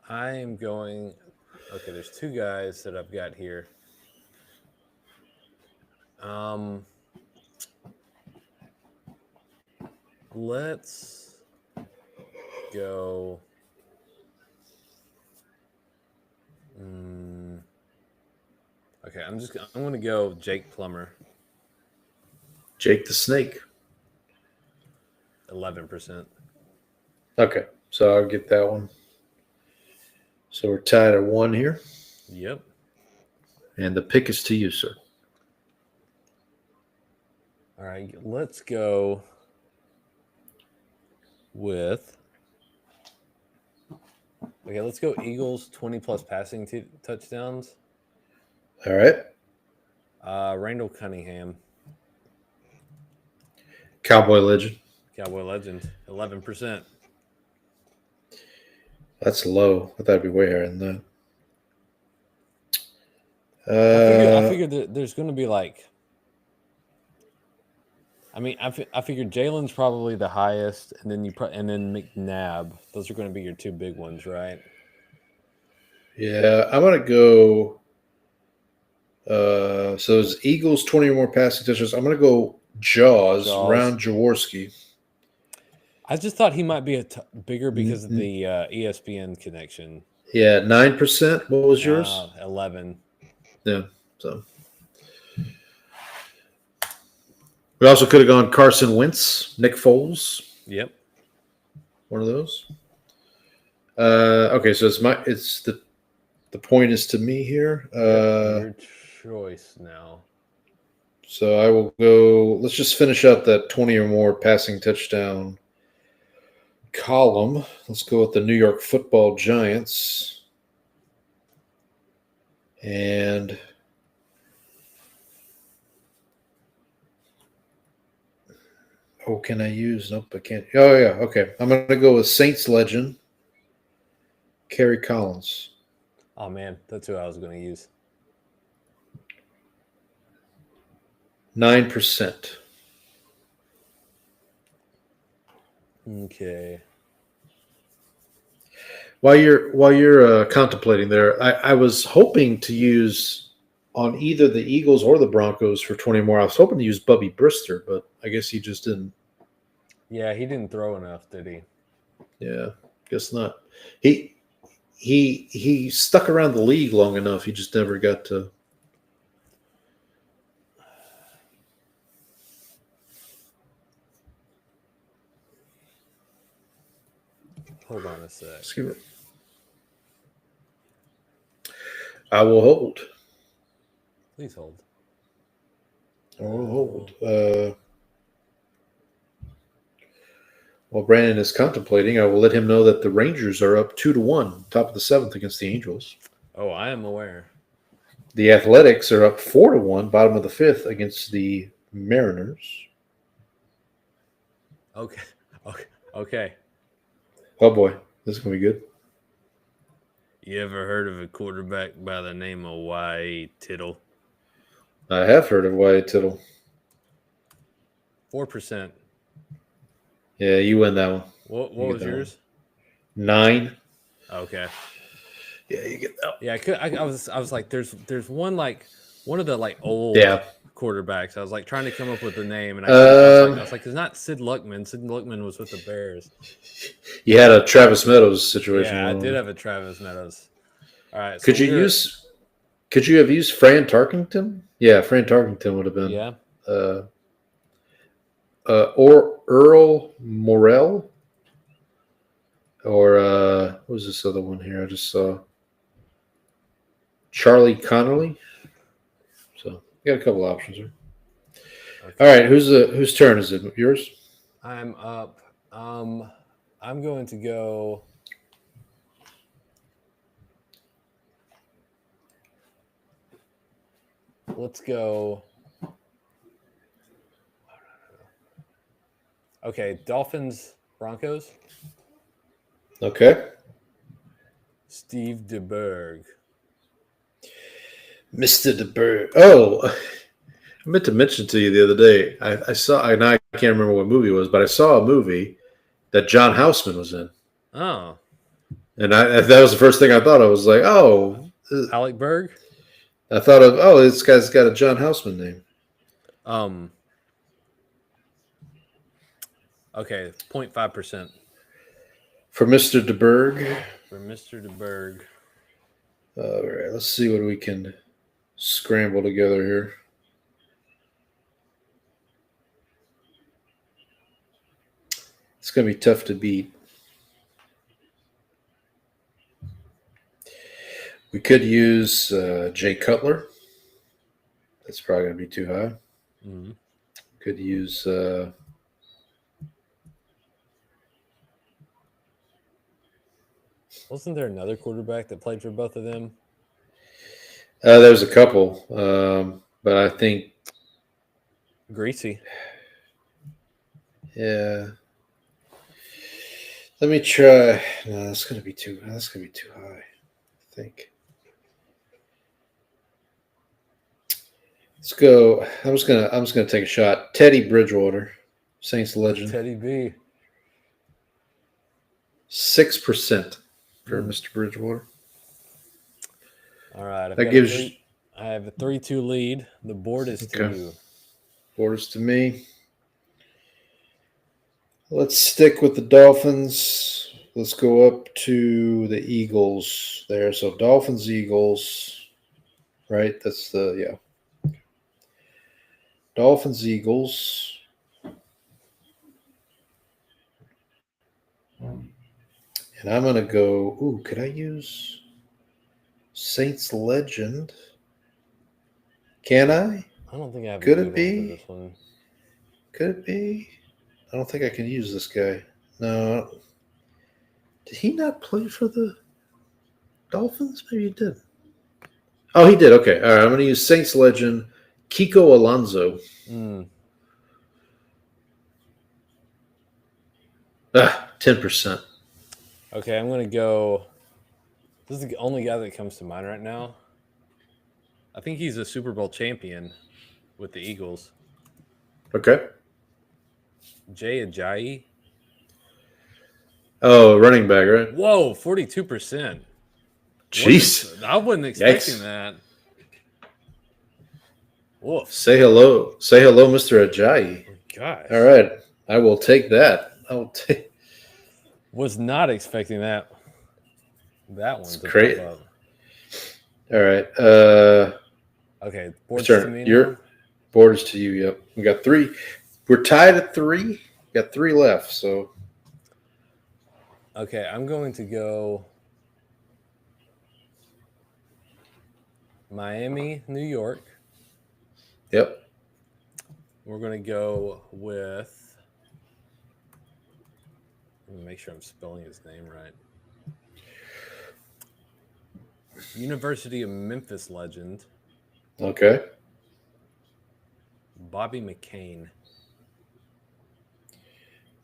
I am going. Okay, there's two guys that I've got here. Let's go. Okay, I'm going to go Jake Plummer, Jake the Snake. 11%. Okay, so I'll get that one. So we're tied at 1 here, Yep. and the pick is to you, sir. All right, let's go with. Okay, let's go Eagles 20+ passing touchdowns. All right. Randall Cunningham, Cowboy legend. Cowboy legend, 11%. That's low. I thought it'd be way higher than that. I figured that there's going to be like. I mean, I figured Jalen's probably the highest, and then and then McNabb. Those are going to be your two big ones, right? Yeah, I'm gonna go. So it's Eagles 20 or more passing touchdowns. I'm gonna go Jaws. Ron Jaworski. I just thought he might be bigger because of the ESPN connection. Yeah, 9%. What was yours? 11. Yeah. So we also could have gone Carson Wentz, Nick Foles. Yep. One of those. Okay, so it's the point is to me here. Your choice now. So I will go. Let's just finish up that 20 or more passing touchdown column. Let's go with the New York Football Giants. And can I use? Nope, I can't. Oh, yeah. Okay. I'm going to go with Saints legend, Kerry Collins. Oh, man. That's who I was going to use. 9%. Okay. While you're contemplating there, I was hoping to use on either the Eagles or the Broncos for 20 more. I was hoping to use Bubby Brister, but I guess he just didn't. Yeah, he didn't throw enough, did he? Yeah, guess not. He stuck around the league long enough. He just never got to. Hold on a sec. Excuse me. I will hold. Please hold. I will hold. While Brandon is contemplating, I will let him know that the Rangers are up 2-1, top of the 7th against the Angels. Oh, I am aware. The Athletics are up 4-1, bottom of the 5th against the Mariners. Okay. Oh boy, this is gonna be good. You ever heard of a quarterback by the name of Y. Tittle? I have heard of Wyatt Tittle. 4%. Yeah, you win that one. What was yours? 9. Okay. Yeah, you get that. Yeah, I was like, there's one of the old quarterbacks. I was like trying to come up with a name, and I was like, it's not Sid Luckman. Sid Luckman was with the Bears. You had a Travis Meadows situation. Yeah, I did have a Travis Meadows. All right. So Could you have used Fran Tarkington? Yeah, Fran Tarkington would have been. Yeah. Or Earl Morrell, or what was this other one here? I just saw Charlie Connolly. So you got a couple options here. Okay. All right, whose turn is it? Yours? I'm up. I'm going to go. Let's go. Okay, Dolphins, Broncos. Okay. Steve DeBerg. Mr. DeBerg. Oh, I meant to mention to you the other day. I saw, and I can't remember what movie it was, but I saw a movie that John Houseman was in. Oh. And that was the first thing I thought. I was like, oh. Alec Berg? I thought of, this guy's got a John Houseman name. Okay, 0.5%. For Mr. DeBerg. For Mr. DeBerg. All right, let's see what we can scramble together here. It's going to be tough to beat. We could use Jay Cutler. That's probably going to be too high. Mhm. Could use Wasn't there another quarterback that played for both of them? there's a couple, but I think Greasy. yeah. Let me try. No, that's going to be too. That's going to be too high. I think. Let's go. I'm just gonna take a shot. Teddy Bridgewater, Saints legend. Teddy B. 6% for Mr. Bridgewater. All right. That gives I have a 3-2 lead. The board is to Okay. you. orders to me. Let's stick with the Dolphins. Let's go up to the Eagles there. So Dolphins, Eagles, right? That's the Dolphins, Eagles. And I'm gonna go. Ooh, could I use Saints legend? Can I? I don't think I have Could a it good one be? for this one. Could it be? I don't think I can use this guy. No. Did he not play for the Dolphins? Maybe he did. Oh, he did. Okay. All right. I'm going to use Saints legend Kiko Alonso. Mm. 10%. Okay, I'm going to go. This is the only guy that comes to mind right now. I think he's a Super Bowl champion with the Eagles. Okay. Jay Ajayi. Oh, running back, right? Whoa, 42%. Jeez. I wasn't expecting Yikes. that. Woof. Say hello. Say hello, Mr. Ajayi. Gosh. All right. I will take that. I will take. Was not expecting that. That one to great. pop up. All right. Okay, board's turn. to me Your now. Borders to you. Yep. We got 3. We're tied at 3. Got 3 left. So Okay, I'm going to go Miami, New York. yep. We're going to go with. Let me make sure I'm spelling his name right. University of Memphis legend, Okay. Bobby McCain.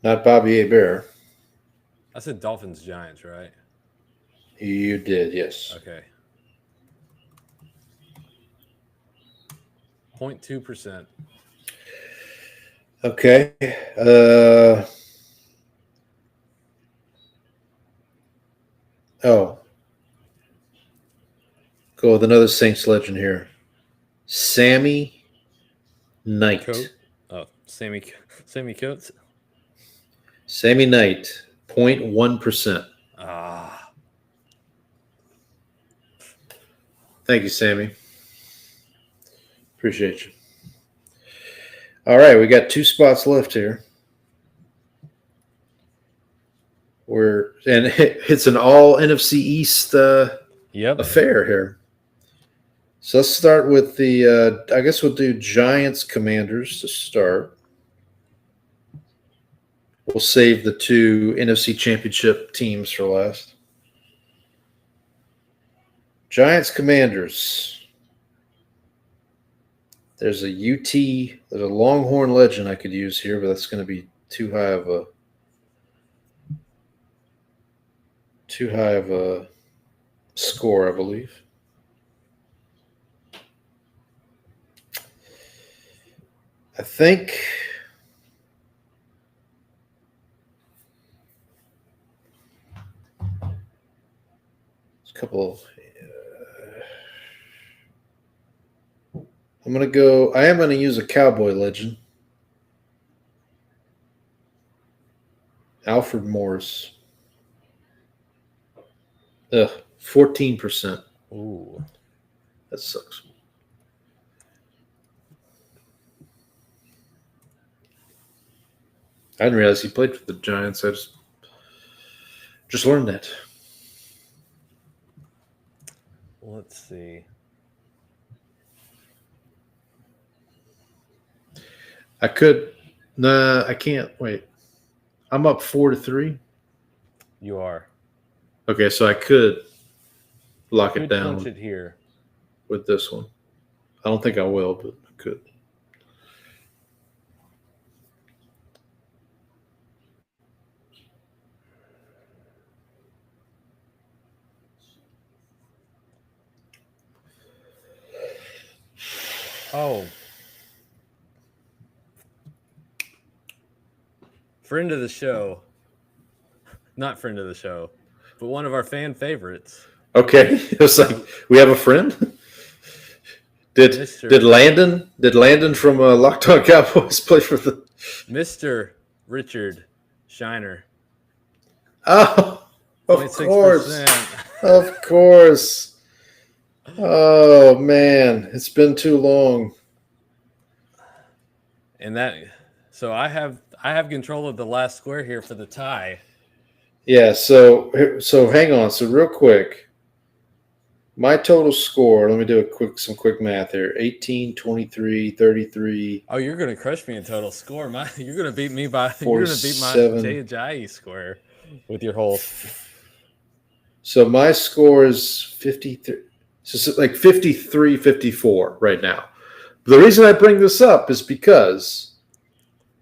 Not Bobby Bear. I said Dolphins Giants, right? You did, yes. Okay. 0.2%. Okay. Oh. Go with another Saints legend here. Sammy Knight. Coat. Oh, Sammy Coates. Sammy Knight, 0.1%. Ah. Thank you, Sammy. Appreciate you. All right, we got 2 spots left here. It's an all NFC East Yep. affair here. So let's start with the. I guess we'll do Giants Commanders to start. We'll save the 2 NFC Championship teams for last. Giants Commanders. There's a UT. There's a Longhorn legend I could use here, but that's going to be too high of a score, I believe. I think it's a couple. I am going to use a Cowboy legend. Alfred Morris. 14%. Ooh. That sucks. I didn't realize he played for the Giants. I just learned that. Let's see. I could. Nah, I can't. Wait. I'm up 4-3. You are. Okay, so I could lock it Could down punch it here. with this one. I don't think I will, but I could. Oh. Friend of the show. Not friend of the show, but one of our fan favorites. Okay, it's like we have a friend. Did Mr. Landon from Locked On Cowboys play for the? Mr. Richard Shiner. Oh, of 0.6%. course, of course. Oh man, it's been too long. And so I have control of the last square here for the tie. Yeah, so hang on. So real quick, my total score, let me do some quick math here. 18, 23, 33. Oh, you're going to crush me in total score. You're going to beat me by you're going to beat my 47. Jay Ajayi square with your whole. So my score is 53. So it's like 53, 54 right now. The reason I bring this up is because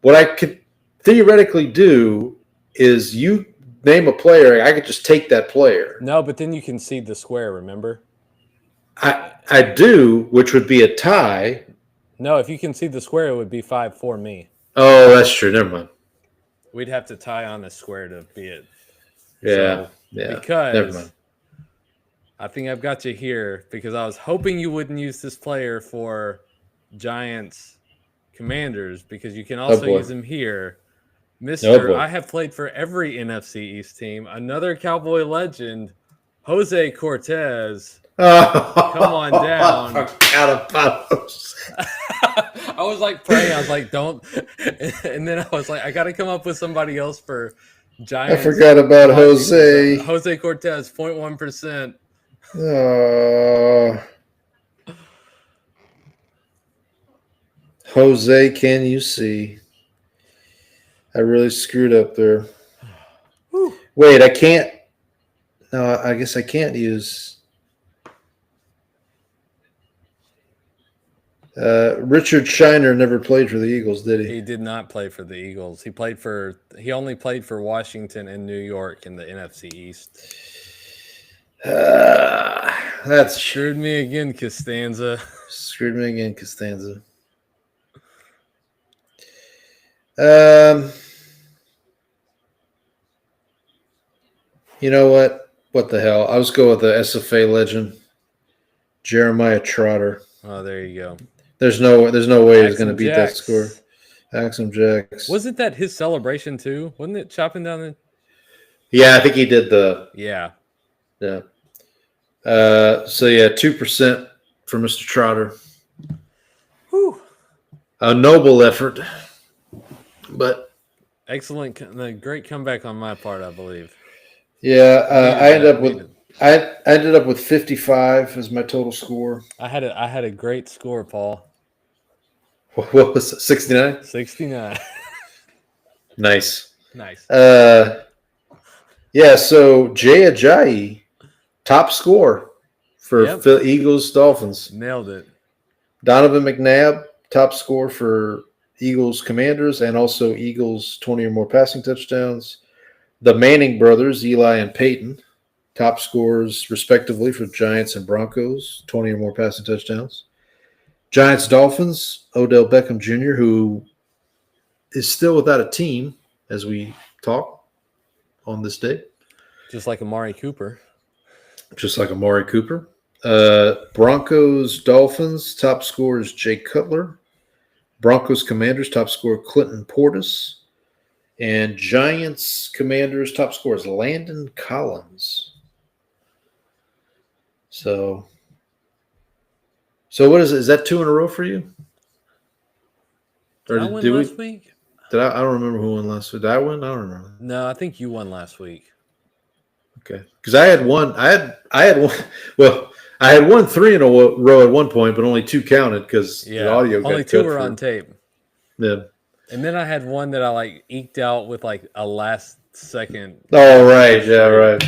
what I could theoretically do is you name a player, I could just take that player. No, but then you can seed the square, remember? I do, which would be a tie. No, if you can seed the square, it would be 5-4 me. Oh, that's true. Never mind. We'd have to tie on the square to be it. Yeah, So, yeah. Because Never mind. I think I've got you here because I was hoping you wouldn't use this player for Giants Commanders because you can also boy. use him here. Oh, Mr. boy. I have played for every NFC East team. Another Cowboy legend, Jose Cortez. Oh, Come on down. I forgot about those. I was like praying. I was like, don't. And then I was like, I got to come up with somebody else for Giants. I forgot about Jose. Jose Cortez, 0.1%. Jose, can you see? I really screwed up there. Whew. Wait, I can't. No, I guess I can't use. Richard Shiner never played for the Eagles, did he? He did not play for the Eagles. He only played for Washington and New York in the NFC East. That's Screwed me again, Costanza. Screwed me again, Costanza. You know what? What the hell? I'll just go with the SFA legend, Jeremiah Trotter. Oh, there you go. There's no way he's going to Axum beat Jacks. that score. Axum Jacks. Wasn't that his celebration too? Wasn't it chopping down the? Yeah, I think he did the. Yeah. Yeah. So yeah, 2% for Mr. Trotter. Whew. A noble effort, but Excellent, great comeback on my part, I believe. yeah, I ended up with 55 as my total score. I had a great score, Paul. What was it? 69? 69. Nice. Nice. Yeah, so Jay Ajayi, top score for Yep. Eagles Dolphins. Nailed it. Donovan McNabb, top score for Eagles Commanders and also Eagles 20 or more passing touchdowns. The Manning brothers, Eli and Peyton, top scores respectively for Giants and Broncos, 20 or more passing touchdowns. Giants Dolphins, Odell Beckham Jr., who is still without a team as we talk on this day. Just like Amari Cooper. Just like Amari Cooper. Broncos Dolphins, top score is Jay Cutler. Broncos Commanders, top score Clinton Portis. And Giants Commanders, top score is Landon Collins. So what is it? Is that 2 in a row for you? Did I win last week? I don't remember who won last week. Did I win? I don't remember. No, I think you won last week. Okay, because I had one. I had one. Well, I had won 3 in a row at one point, but only 2 counted because the audio got only 2 cut were for- on tape. Yeah. And then I had one that I like eked out with like a last second. Oh right, yeah, right.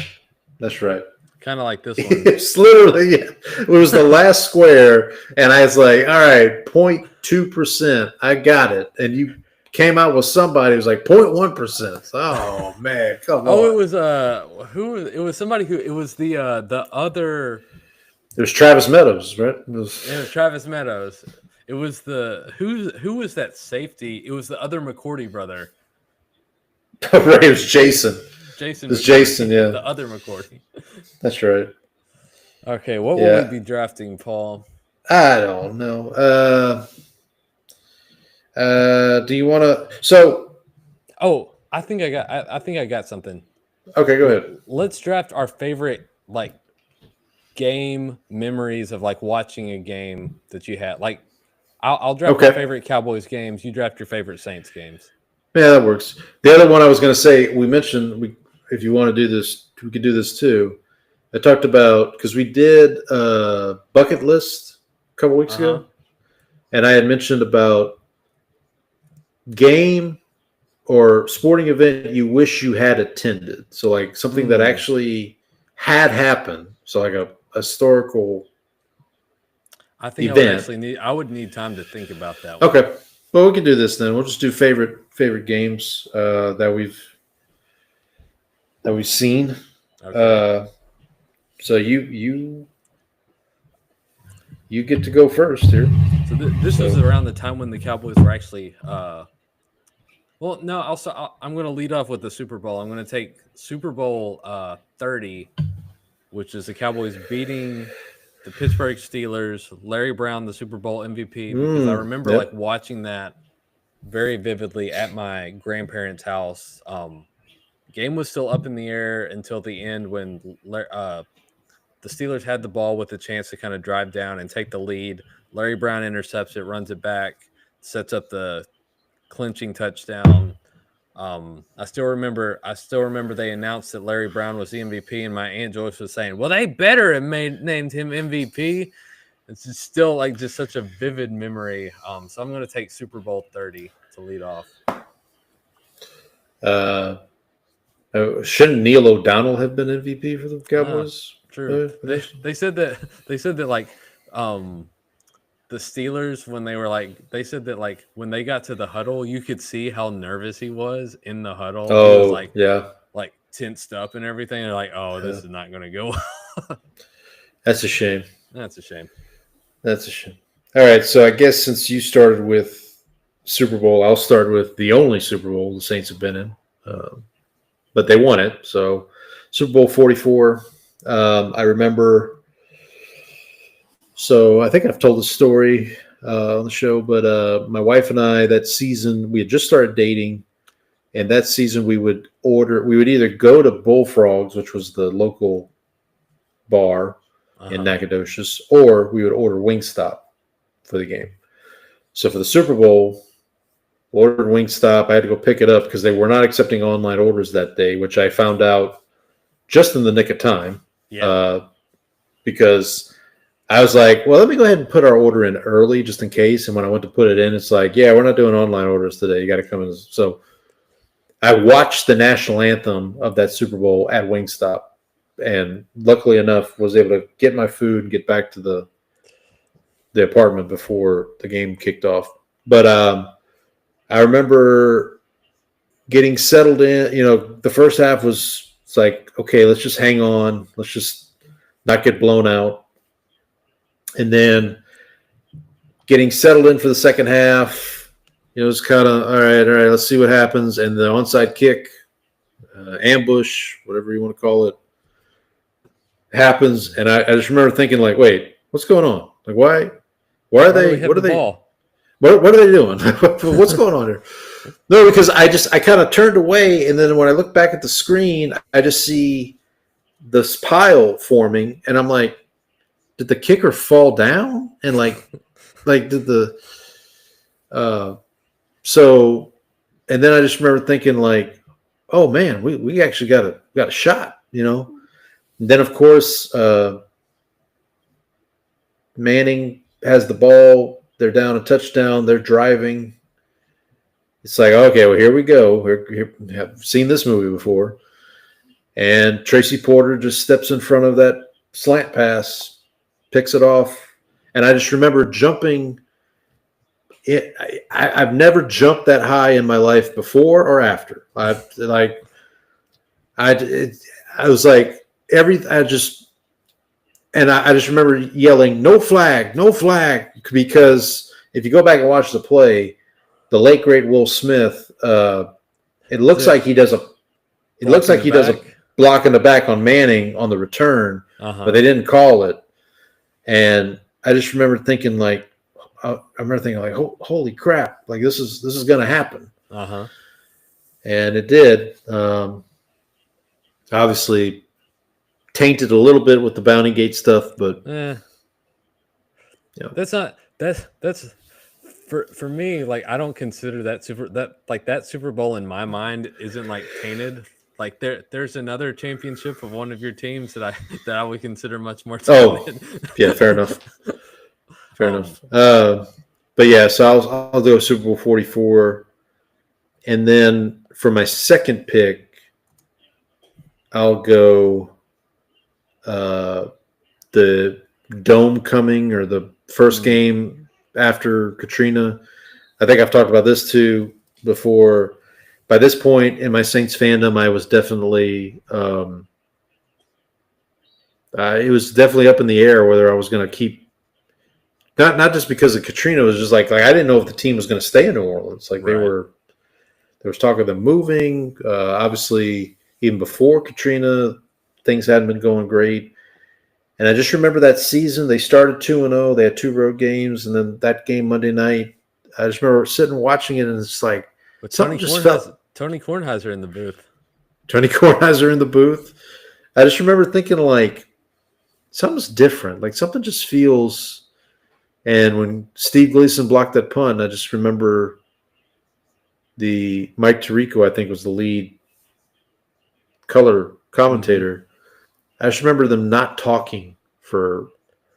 That's right. Kind of like this one. It's literally it was the last square, and I was like, all right, 0.2%. I got it, and you came out with somebody who was like 0.1%. Oh man, come on. Oh, it was who? It was somebody who. It was the other. It was Travis Meadows, right? It was Travis Meadows. It was the who was that safety? It was the other McCourty brother. Right, it was Jason. Jason. It was Jason, yeah. The other McCourty. That's right. Okay, what will we be drafting, Paul? I don't know. Do you want to? So, oh, I think I got something. Okay, go ahead. Let's draft our favorite like game memories of like watching a game that you had. Like, I'll draft my favorite Cowboys games. You draft your favorite Saints games. Yeah, that works. The other one I was going to say, we mentioned if you want to do this, we could do this too. I talked about because we did a bucket list a couple weeks ago, and I had mentioned about game or sporting event you wish you had attended. So like something that actually had happened. So like a historical I think event. I would need time to think about that one. Okay. Well, we can do this then. We'll just do favorite games that we've seen. Okay. So you get to go first here. So this was around the time when the Cowboys were actually. Well, no. Also, I'm going to lead off with the Super Bowl. I'm going to take Super Bowl 30, which is the Cowboys beating the Pittsburgh Steelers. Larry Brown, the Super Bowl MVP, because I remember like watching that very vividly at my grandparents' house. Game was still up in the air until the end when the Steelers had the ball with a chance to kind of drive down and take the lead. Larry Brown intercepts it, runs it back, sets up the clinching touchdown. I still remember they announced that Larry Brown was the MVP, and my Aunt Joyce was saying, "Well, they better have named him MVP." It's just still like just such a vivid memory. So I'm going to take Super Bowl 30 to lead off. Shouldn't Neil O'Donnell have been MVP for the Cowboys? True. They said that like the Steelers when they said that like when they got to the huddle, you could see how nervous he was in the huddle. Oh, he was like tensed up and everything. They're like, oh, this is not going to go. That's a shame. That's a shame. That's a shame. All right, so I guess since you started with Super Bowl, I'll start with the only Super Bowl the Saints have been in, but they won it. So Super Bowl 44. I remember. So I think I've told the story on the show, but my wife and I that season we had just started dating, and that season we would either go to Bullfrogs, which was the local bar in Nacogdoches, or we would order Wingstop for the game. So for the Super Bowl, we ordered Wingstop. I had to go pick it up because they were not accepting online orders that day, which I found out just in the nick of time. Yeah. Because I was like, well, let me go ahead and put our order in early just in case. And when I went to put it in, it's like, yeah, we're not doing online orders today. You got to come in. So I watched the national anthem of that Super Bowl at Wingstop. And luckily enough, was able to get my food and get back to the apartment before the game kicked off. But I remember getting settled in. You know, the first half it's like, okay, let's just hang on. Let's just not get blown out. And then getting settled in for the second half, it was kind of, all right, let's see what happens. And the onside kick, ambush, whatever you want to call it, happens. And I just remember thinking, like, wait, what's going on? Like, why are they, what are they, what are they doing? What's going on here? No, because I kind of turned away. And then when I look back at the screen, I just see this pile forming. And I'm like, did the kicker fall down? And like did the, so and then I just remember thinking like, oh man, we actually got a shot, you know. And then of course Manning has the ball. They're down a touchdown. They're driving. It's like, okay, well, here we go. We have seen this movie before. And Tracy Porter just steps in front of that slant pass, picks it off. And I just remember jumping. I've never jumped that high in my life before or after. I was like, I just remember yelling, "No flag, no flag!" Because if you go back and watch the play, the late great Will Smith, it looks like he does a block in the back on Manning on the return, but they didn't call it. And I just remember thinking like, holy crap! Like this is going to happen. And it did. Obviously, tainted a little bit with the Bounty Gate stuff, but that's for me. Like I don't consider that Super Bowl in my mind isn't like tainted. Like there's another championship of one of your teams that I would consider much more tainted. Oh, yeah, fair enough. Fair enough. But yeah, so I'll do a Super Bowl 44, and then for my second pick, I'll go the dome coming, or the first game after Katrina. I think I've talked about this too before. By this point in my Saints fandom, I was definitely it was definitely up in the air whether I was going to keep. Not just because of Katrina, it was just like I didn't know if the team was going to stay in New Orleans. Like there was talk of them moving. Obviously, even before Katrina, things hadn't been going great. And I just remember that season they started 2-0. They had 2 road games, and then that game Monday night. I just remember sitting watching it, and it's like Tony Kornheiser in the booth. Tony Kornheiser in the booth. I just remember thinking like something's different. Like something just feels. And when Steve Gleason blocked that punt, I just remember the Mike Tirico, I think, was the lead color commentator. I just remember them not talking for.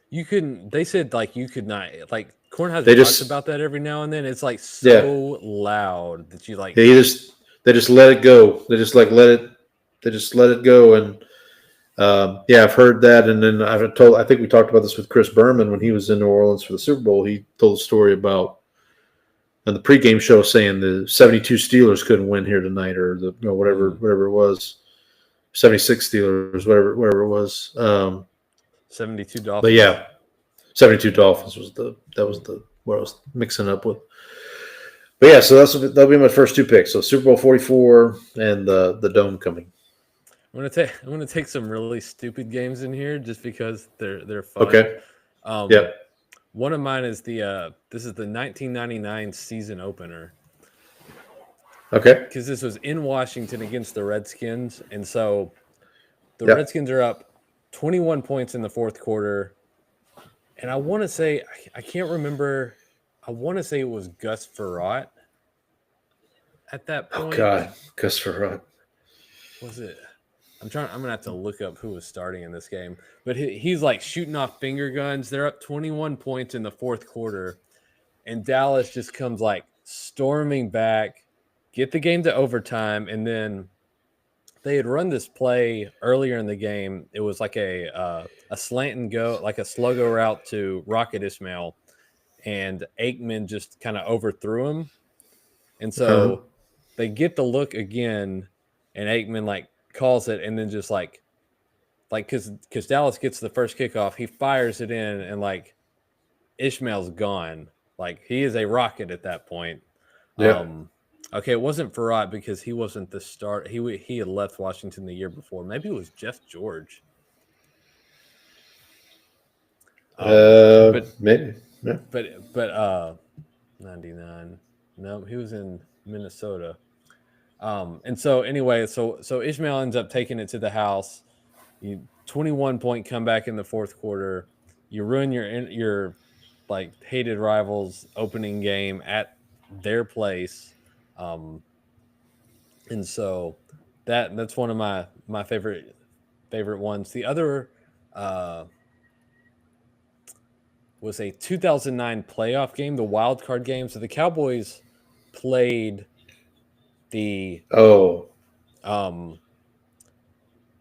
You couldn't. They said like you could not. Like Kornheiser talks about that every now and then. It's like so loud that you like. They just let it go. They just let it go. And I've heard that. And then I think we talked about this with Chris Berman when he was in New Orleans for the Super Bowl. He told a story about on the pregame show saying the 72 Steelers couldn't win here tonight, or whatever it was, 76 Steelers, whatever it was. 72 Dolphins. But yeah, 72 Dolphins was what I was mixing up with. But yeah, so that'll be my first 2 picks. So Super Bowl 44 and the dome coming. I'm gonna take some really stupid games in here just because they're fun. Okay. One of mine is this is the 1999 season opener. Okay. Because this was in Washington against the Redskins, and so the Redskins are up 21 points in the fourth quarter, and I want to say I can't remember. I want to say it was Gus Frerotte at that point. Oh God, Gus Frerotte. Was it? I'm gonna have to look up who was starting in this game, but he's like shooting off finger guns. They're up 21 points in the fourth quarter, and Dallas just comes like storming back, get the game to overtime, and then they had run this play earlier in the game. It was like a slant and go, like a slow go route to Rocket Ismail, and Aikman just kind of overthrew him, and so they get the look again, and Aikman like calls it, and then just like because Dallas gets the first kickoff, he fires it in, and like Ishmael's gone. Like he is a rocket at that point. Yeah. Okay, it wasn't Frerotte because he wasn't the start. He had left Washington the year before. Maybe it was Jeff George. Maybe. Yeah. But 99. No, he was in Minnesota. And so anyway, so Ishmael ends up taking it to the house. 21-point comeback in the fourth quarter. You ruin your like hated rivals opening game at their place. And so that's one of my favorite ones. The other uh, was a 2009 playoff game, the wild card game. So the Cowboys played the Oh, um,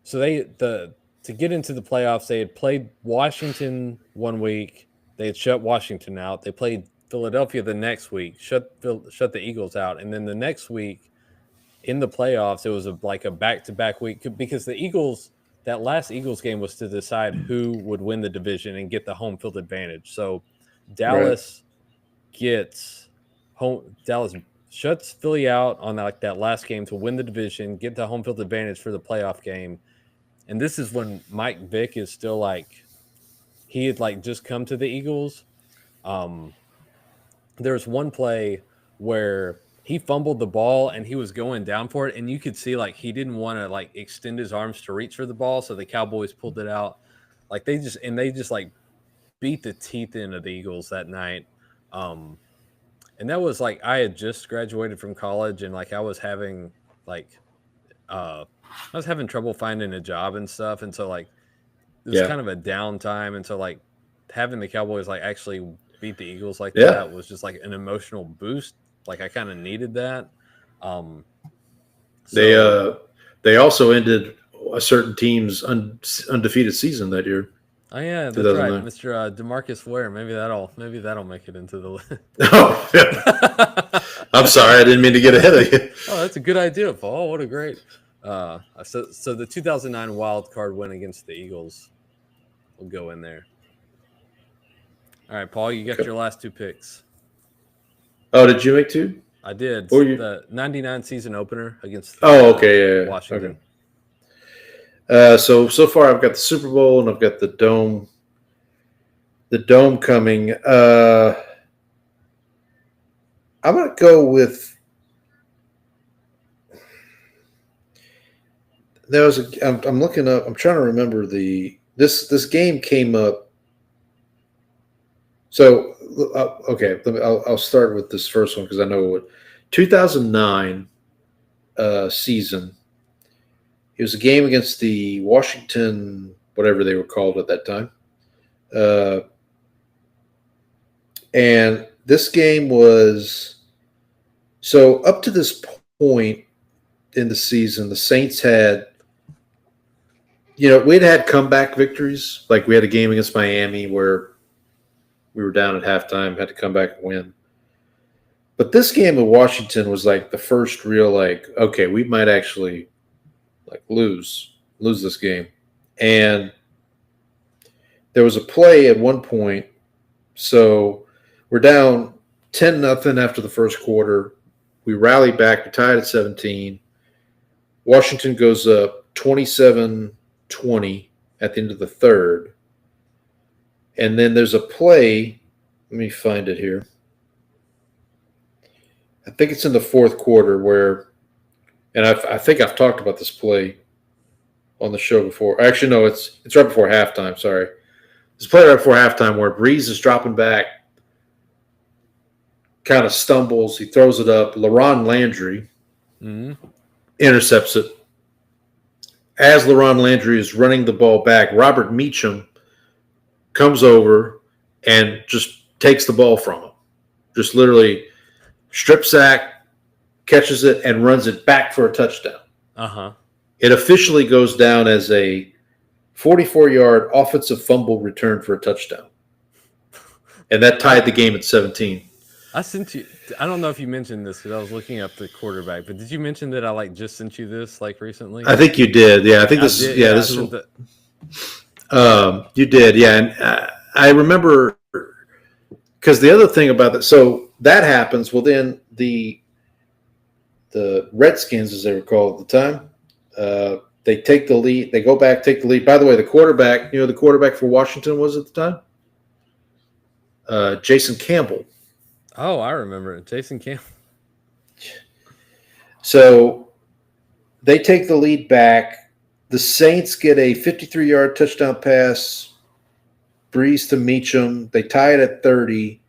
so to get into the playoffs, they had played Washington one week. They had shut Washington out. They played Philadelphia the next week, shut the Eagles out, and then the next week in the playoffs, it was like a back-to-back week because the Eagles, that last Eagles game was to decide who would win the division and get the home field advantage. So Dallas gets home. Dallas shuts Philly out on like that last game to win the division, get the home field advantage for the playoff game. And this is when Mike Vick is still like, he had like just come to the Eagles. There's one play where he fumbled the ball and he was going down for it, and you could see like he didn't want to like extend his arms to reach for the ball, so the Cowboys pulled it out. Like they just like beat the teeth into the Eagles that night. And that was like I had just graduated from college, and like I was having trouble finding a job and stuff, and so like it was kind of a downtime, and so like having the Cowboys like actually beat the Eagles like that was just like an emotional boost. Like I kind of needed that. They also ended a certain team's undefeated season that year. Oh yeah, that's right, Mr. DeMarcus Ware. Maybe that'll make it into the list. Oh, yeah. I'm sorry, I didn't mean to get ahead of you. Oh, that's a good idea, Paul. What a great. So the 2009 wild card win against the Eagles will go in there. All right, Paul, you got your last two picks. Oh, did you make two? I did. The 99 season opener against Washington. Okay. So far I've got the Super Bowl and I've got the Dome. The Dome coming. I'm going to go with. I'm looking up. I'm trying to remember this game came up. So okay, I'll start with this first one because I know what 2009 season. It was a game against the Washington, whatever they were called at that time. And this game was so up to this point in the season, the Saints had, we'd had comeback victories. Like we had a game against Miami where we were down at halftime, had to come back and win. But this game with Washington was like the first real, like, okay, we might actually like lose this game. And there was a play at one point. So we're down 10-0 after the first quarter. We rally back. We're tied at 17. Washington goes up 27-20 at the end of the third. And then there's a play. Let me find it here. I think it's in the fourth quarter where, and I think I've talked about this play on the show before. Actually, no, it's right before halftime. Sorry. This play right before halftime where Breeze is dropping back, kind of stumbles. He throws it up. LaRon Landry intercepts it. As LaRon Landry is running the ball back, Robert Meacham comes over and just takes the ball from him. Just literally strip sack, catches it, and runs it back for a touchdown. It officially goes down as a 44-yard offensive fumble return for a touchdown. And that tied the game at 17. I sent you. I don't know if you mentioned this because I was looking up the quarterback, but did you mention that I just sent you this recently? I think you did. Yeah, I think this is. Yeah, this is. You did. Yeah, and I remember because the other thing about that. So that happens. Well, then the Redskins, as they were called at the time, they take the lead. They go back, take the lead. By the way, the quarterback. The quarterback for Washington was at the time Jason Campbell. Oh, I remember it. Jason Campbell. So they take the lead back. The Saints get a 53-yard touchdown pass, Breeze to Meacham. They tie it at 30,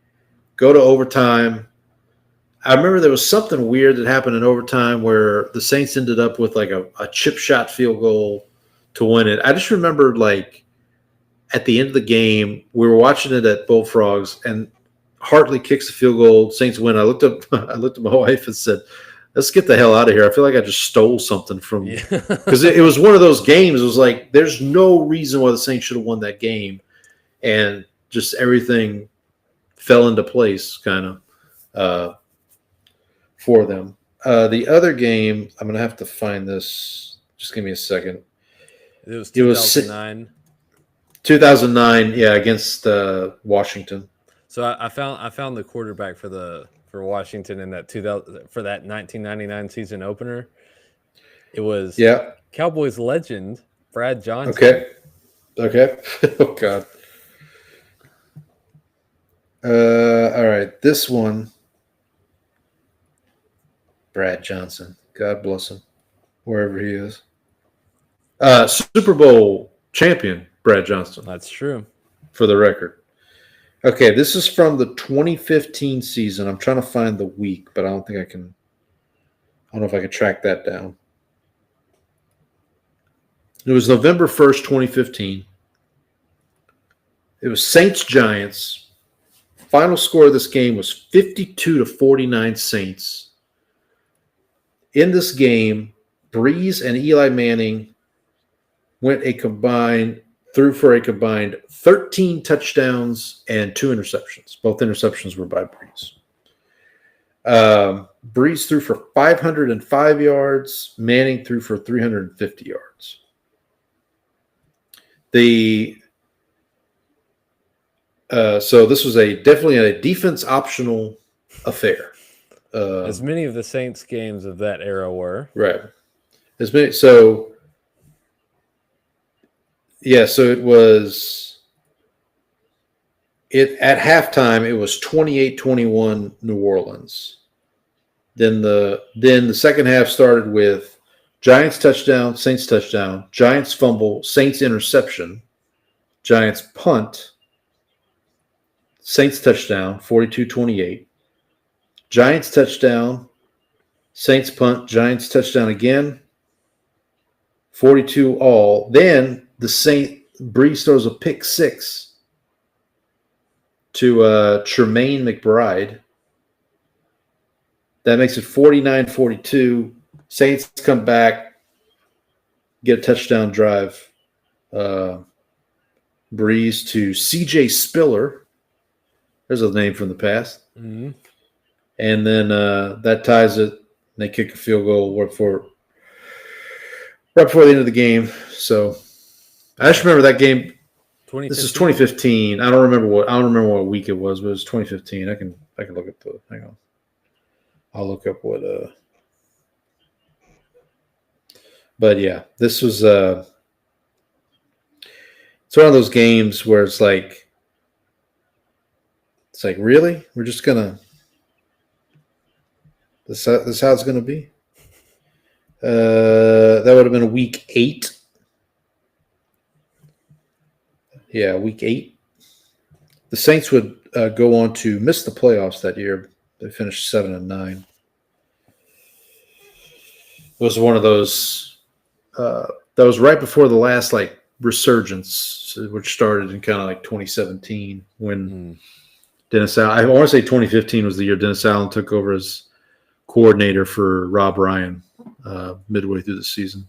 go to overtime. I remember there was something weird that happened in overtime where the Saints ended up with like a chip shot field goal to win it. I just remember like at the end of the game, we were watching it at Bullfrogs, and Hartley kicks the field goal. Saints win. I looked up. I looked at my wife and said, "Let's get the hell out of here." I feel like I just stole something from Yeah. because it was one of those games. It was like there's no reason why the Saints should have won that game, and just everything fell into place, kind of for them. The other game, I'm gonna have to find this. Just give me a second. It was It was 2009. 2009, yeah, against Washington. So I found the quarterback for Washington in that 2000 for that 1999 season opener. It was Yeah. Cowboys legend Brad Johnson. Okay. Oh God. All right. This one, Brad Johnson. God bless him, wherever he is. Super Bowl champion Brad Johnson, That's true. for the record. Okay, this is from the 2015 season. I'm trying to find the week, but I don't think I can. I don't know if I can track that down. It was November 1st, 2015. It was Saints Giants. Final score of this game was 52-49 Saints. In this game, Breeze and Eli Manning threw for a combined 13 touchdowns and 2 interceptions. Both interceptions were by Breeze. Breeze threw for 505 yards. Manning threw for 350 yards. So this was definitely a defense optional affair. As many of the Saints games of that era were. Right. So it was at halftime it was 28-21 New Orleans. Then the second half started with Giants touchdown, Saints touchdown, Giants fumble, Saints interception, Giants punt, Saints touchdown, 42-28. Giants touchdown, Saints punt, Giants touchdown again, 42 all. Then the Breeze throws a pick six to Tremaine McBride. That makes it 49-42. Saints come back, get a touchdown drive. Breeze to C.J. Spiller. There's a name from the past. Mm-hmm. And then that ties it. They kick a field goal right before the end of the game. So I just remember that game. This is 2015. I don't remember what week it was, but it was 2015. I can look up hang on. I'll look up what but yeah, this was it's one of those games where it's like really? We're just gonna this how it's gonna be? That would have been week 8. Yeah, week 8. The Saints would go on to miss the playoffs that year. They finished 7-9. It was one of those. That was right before the last resurgence, which started in kind of like 2017 when Dennis Allen. I want to say 2015 was the year Dennis Allen took over as coordinator for Rob Ryan midway through the season.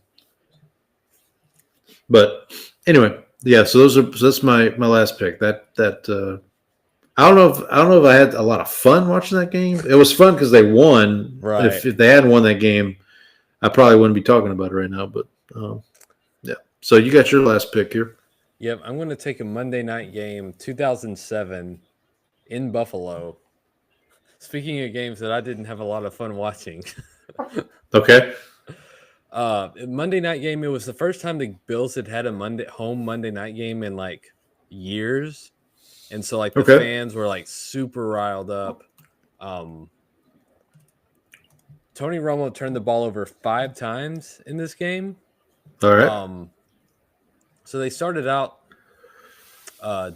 But anyway, yeah. So that's my last pick. I don't know if I had a lot of fun watching that game. It was fun because they won. Right. If they hadn't won that game, I probably wouldn't be talking about it right now. But yeah. So you got your last pick here. Yep, I'm going to take a Monday night game, 2007, in Buffalo. Speaking of games that I didn't have a lot of fun watching. Okay. Monday night game. It was the first time the Bills had a Monday night game in years. And so the fans were super riled up. Tony Romo turned the ball over 5 times in this game. All right. So they started out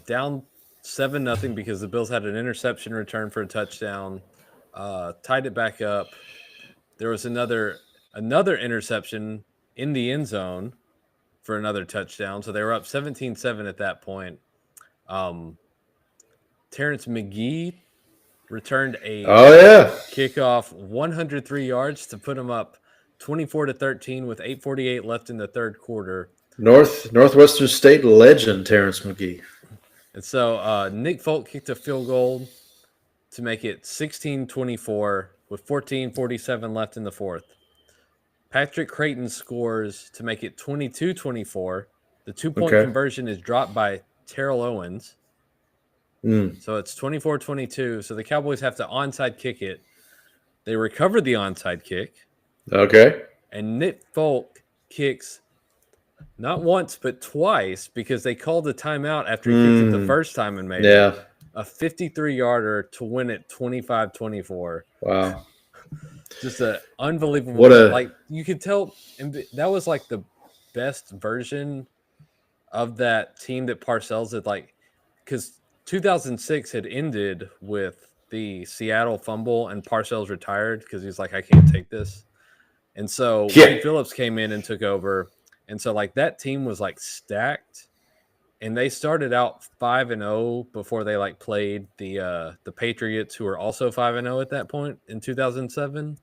down 7-0 because the Bills had an interception return for a touchdown. tied it back up. There was another interception in the end zone for another touchdown. So they were up 17-7 at that point. Terrence McGee returned a kickoff 103 yards to put them up 24-13 with 8:48 left in the third quarter. Northwestern State legend Terrence McGee. And so Nick Folk kicked a field goal to make it 16-24 with 14:47 left in the fourth. Patrick Creighton scores to make it 22-24. The 2-point conversion is dropped by Terrell Owens. So it's 24-22. So the Cowboys have to onside kick it. They recover the onside kick. Okay. And Nick Folk kicks not once but twice because they called a timeout after he kicked it the first time and made it. A 53-yarder to win it 25-24. Wow. Just an unbelievable. Like you could tell that was like the best version of that team that Parcells had because 2006 had ended with the Seattle fumble and Parcells retired because he's like, I can't take this. And so Wade Phillips came in and took over. And so that team was stacked. And they started out 5-0 before they played the Patriots, who were also 5-0 at that point in 2007,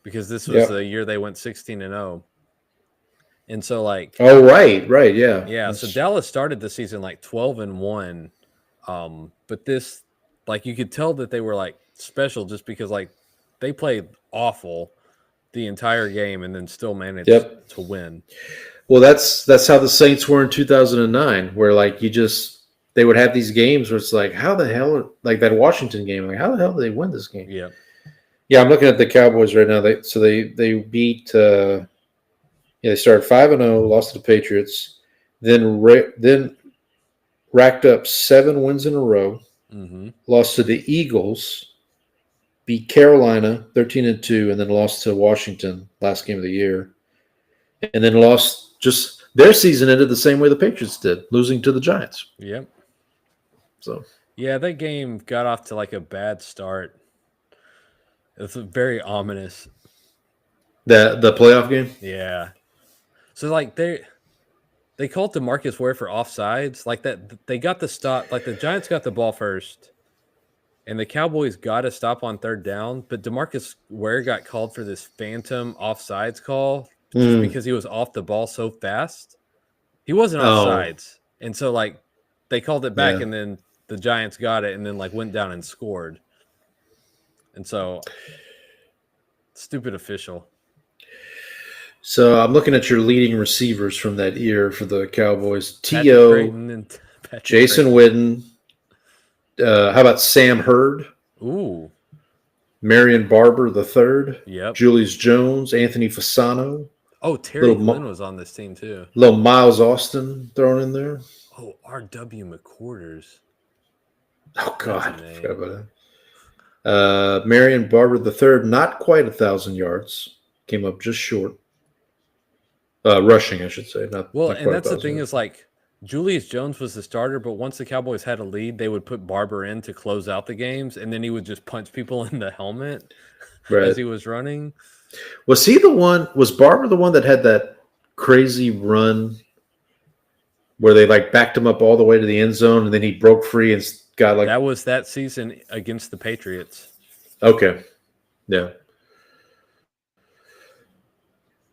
because this was the year they went 16-0. And so right, yeah. So Dallas started the season 12-1, but this you could tell that they were special just because they played awful the entire game and then still managed to win. Well, that's how the Saints were in 2009, where they would have these games where it's how the hell, that Washington game, how the hell did they win this game? Yeah. Yeah, I'm looking at the Cowboys right now. They beat they started 5-0, lost to the Patriots, then racked up 7 wins in a row, lost to the Eagles, beat Carolina 13-2, and then lost to Washington last game of the year, and then lost. Just their season ended the same way the Patriots did, losing to the Giants. Yep. So yeah, that game got off to a bad start. It's very ominous. The playoff game. Yeah. So they called DeMarcus Ware for offsides that. They got the stop. The Giants got the ball first, and the Cowboys got a stop on third down. But DeMarcus Ware got called for this phantom offsides call. Just because he was off the ball so fast. He wasn't offsides. And so, they called it back, and then the Giants got it and then, went down and scored. And so, stupid official. So, I'm looking at your leading receivers from that year for the Cowboys. T.O., Jason Witten. How about Sam Hurd? Ooh. Marion Barber III. Yep. Julius Jones. Anthony Fasano. Oh, Terry Glenn was on this team too. Little Miles Austin thrown in there. Oh, R.W. McQuarters. Oh, God. I forgot about that. Marion Barber III, not quite 1,000 yards. Came up just short. Rushing, I should say. Not and that's the thing is Julius Jones was the starter, but once the Cowboys had a lead, they would put Barber in to close out the games, and then he would just punch people in the helmet as he was running. Was Barber the one that had that crazy run where they backed him up all the way to the end zone and then he broke free and got that was that season against the Patriots. Okay. Yeah.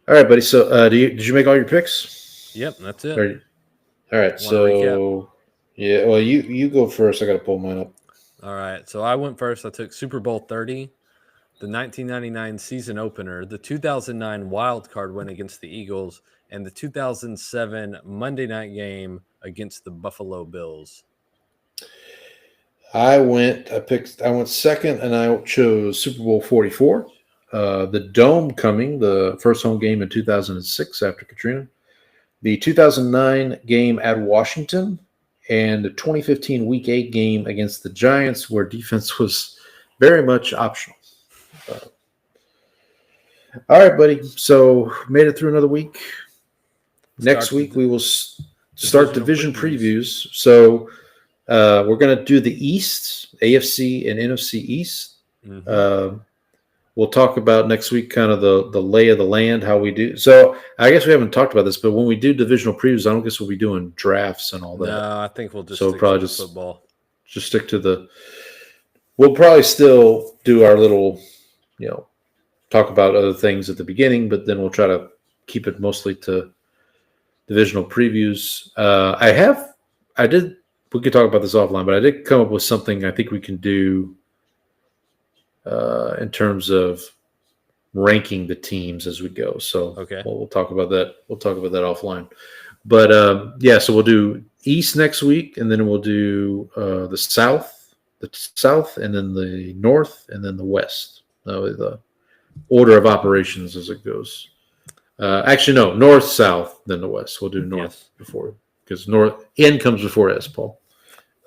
All right, buddy. So did you make all your picks? Yep, that's it. All right. So yeah, well you go first. I gotta pull mine up. All right. So I went first. I took Super Bowl 30. The 1999 season opener, the 2009 wild card win against the Eagles, and the 2007 Monday night game against the Buffalo Bills. I went second, and I chose Super Bowl 44. The Dome coming, the first home game in 2006 after Katrina. The 2009 game at Washington, and the 2015 Week 8 game against the Giants, where defense was very much optional. All right, buddy. So made it through another week. Next week we will start division previews. So we're going to do the East, AFC and NFC East. Mhm. We'll talk about next week kind of the lay of the land, how we do. So I guess we haven't talked about this, but when we do divisional previews, I don't guess we'll be doing drafts and all that. No, I think we'll just So stick probably to the just football. stick to the. We'll probably still do our little, talk about other things at the beginning, but then we'll try to keep it mostly to divisional previews. We could talk about this offline, but I did come up with something I think we can do in terms of ranking the teams as we go. So Okay. we'll talk about that. We'll talk about that offline. But so we'll do East next week, and then we'll do the South, and then the North, and then the West. The order of operations as it goes. Actually, no, North, South, then the West. We'll do North Yes. before, because North N comes before S, Paul.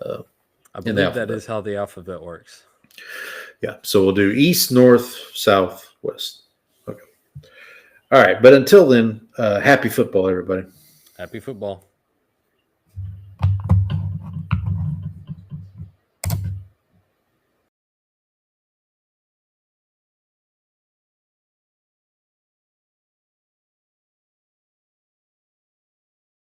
I believe that is how the alphabet works. Yeah, so we'll do East, North, South, West. Okay. All right, but until then, happy football, everybody. Happy football.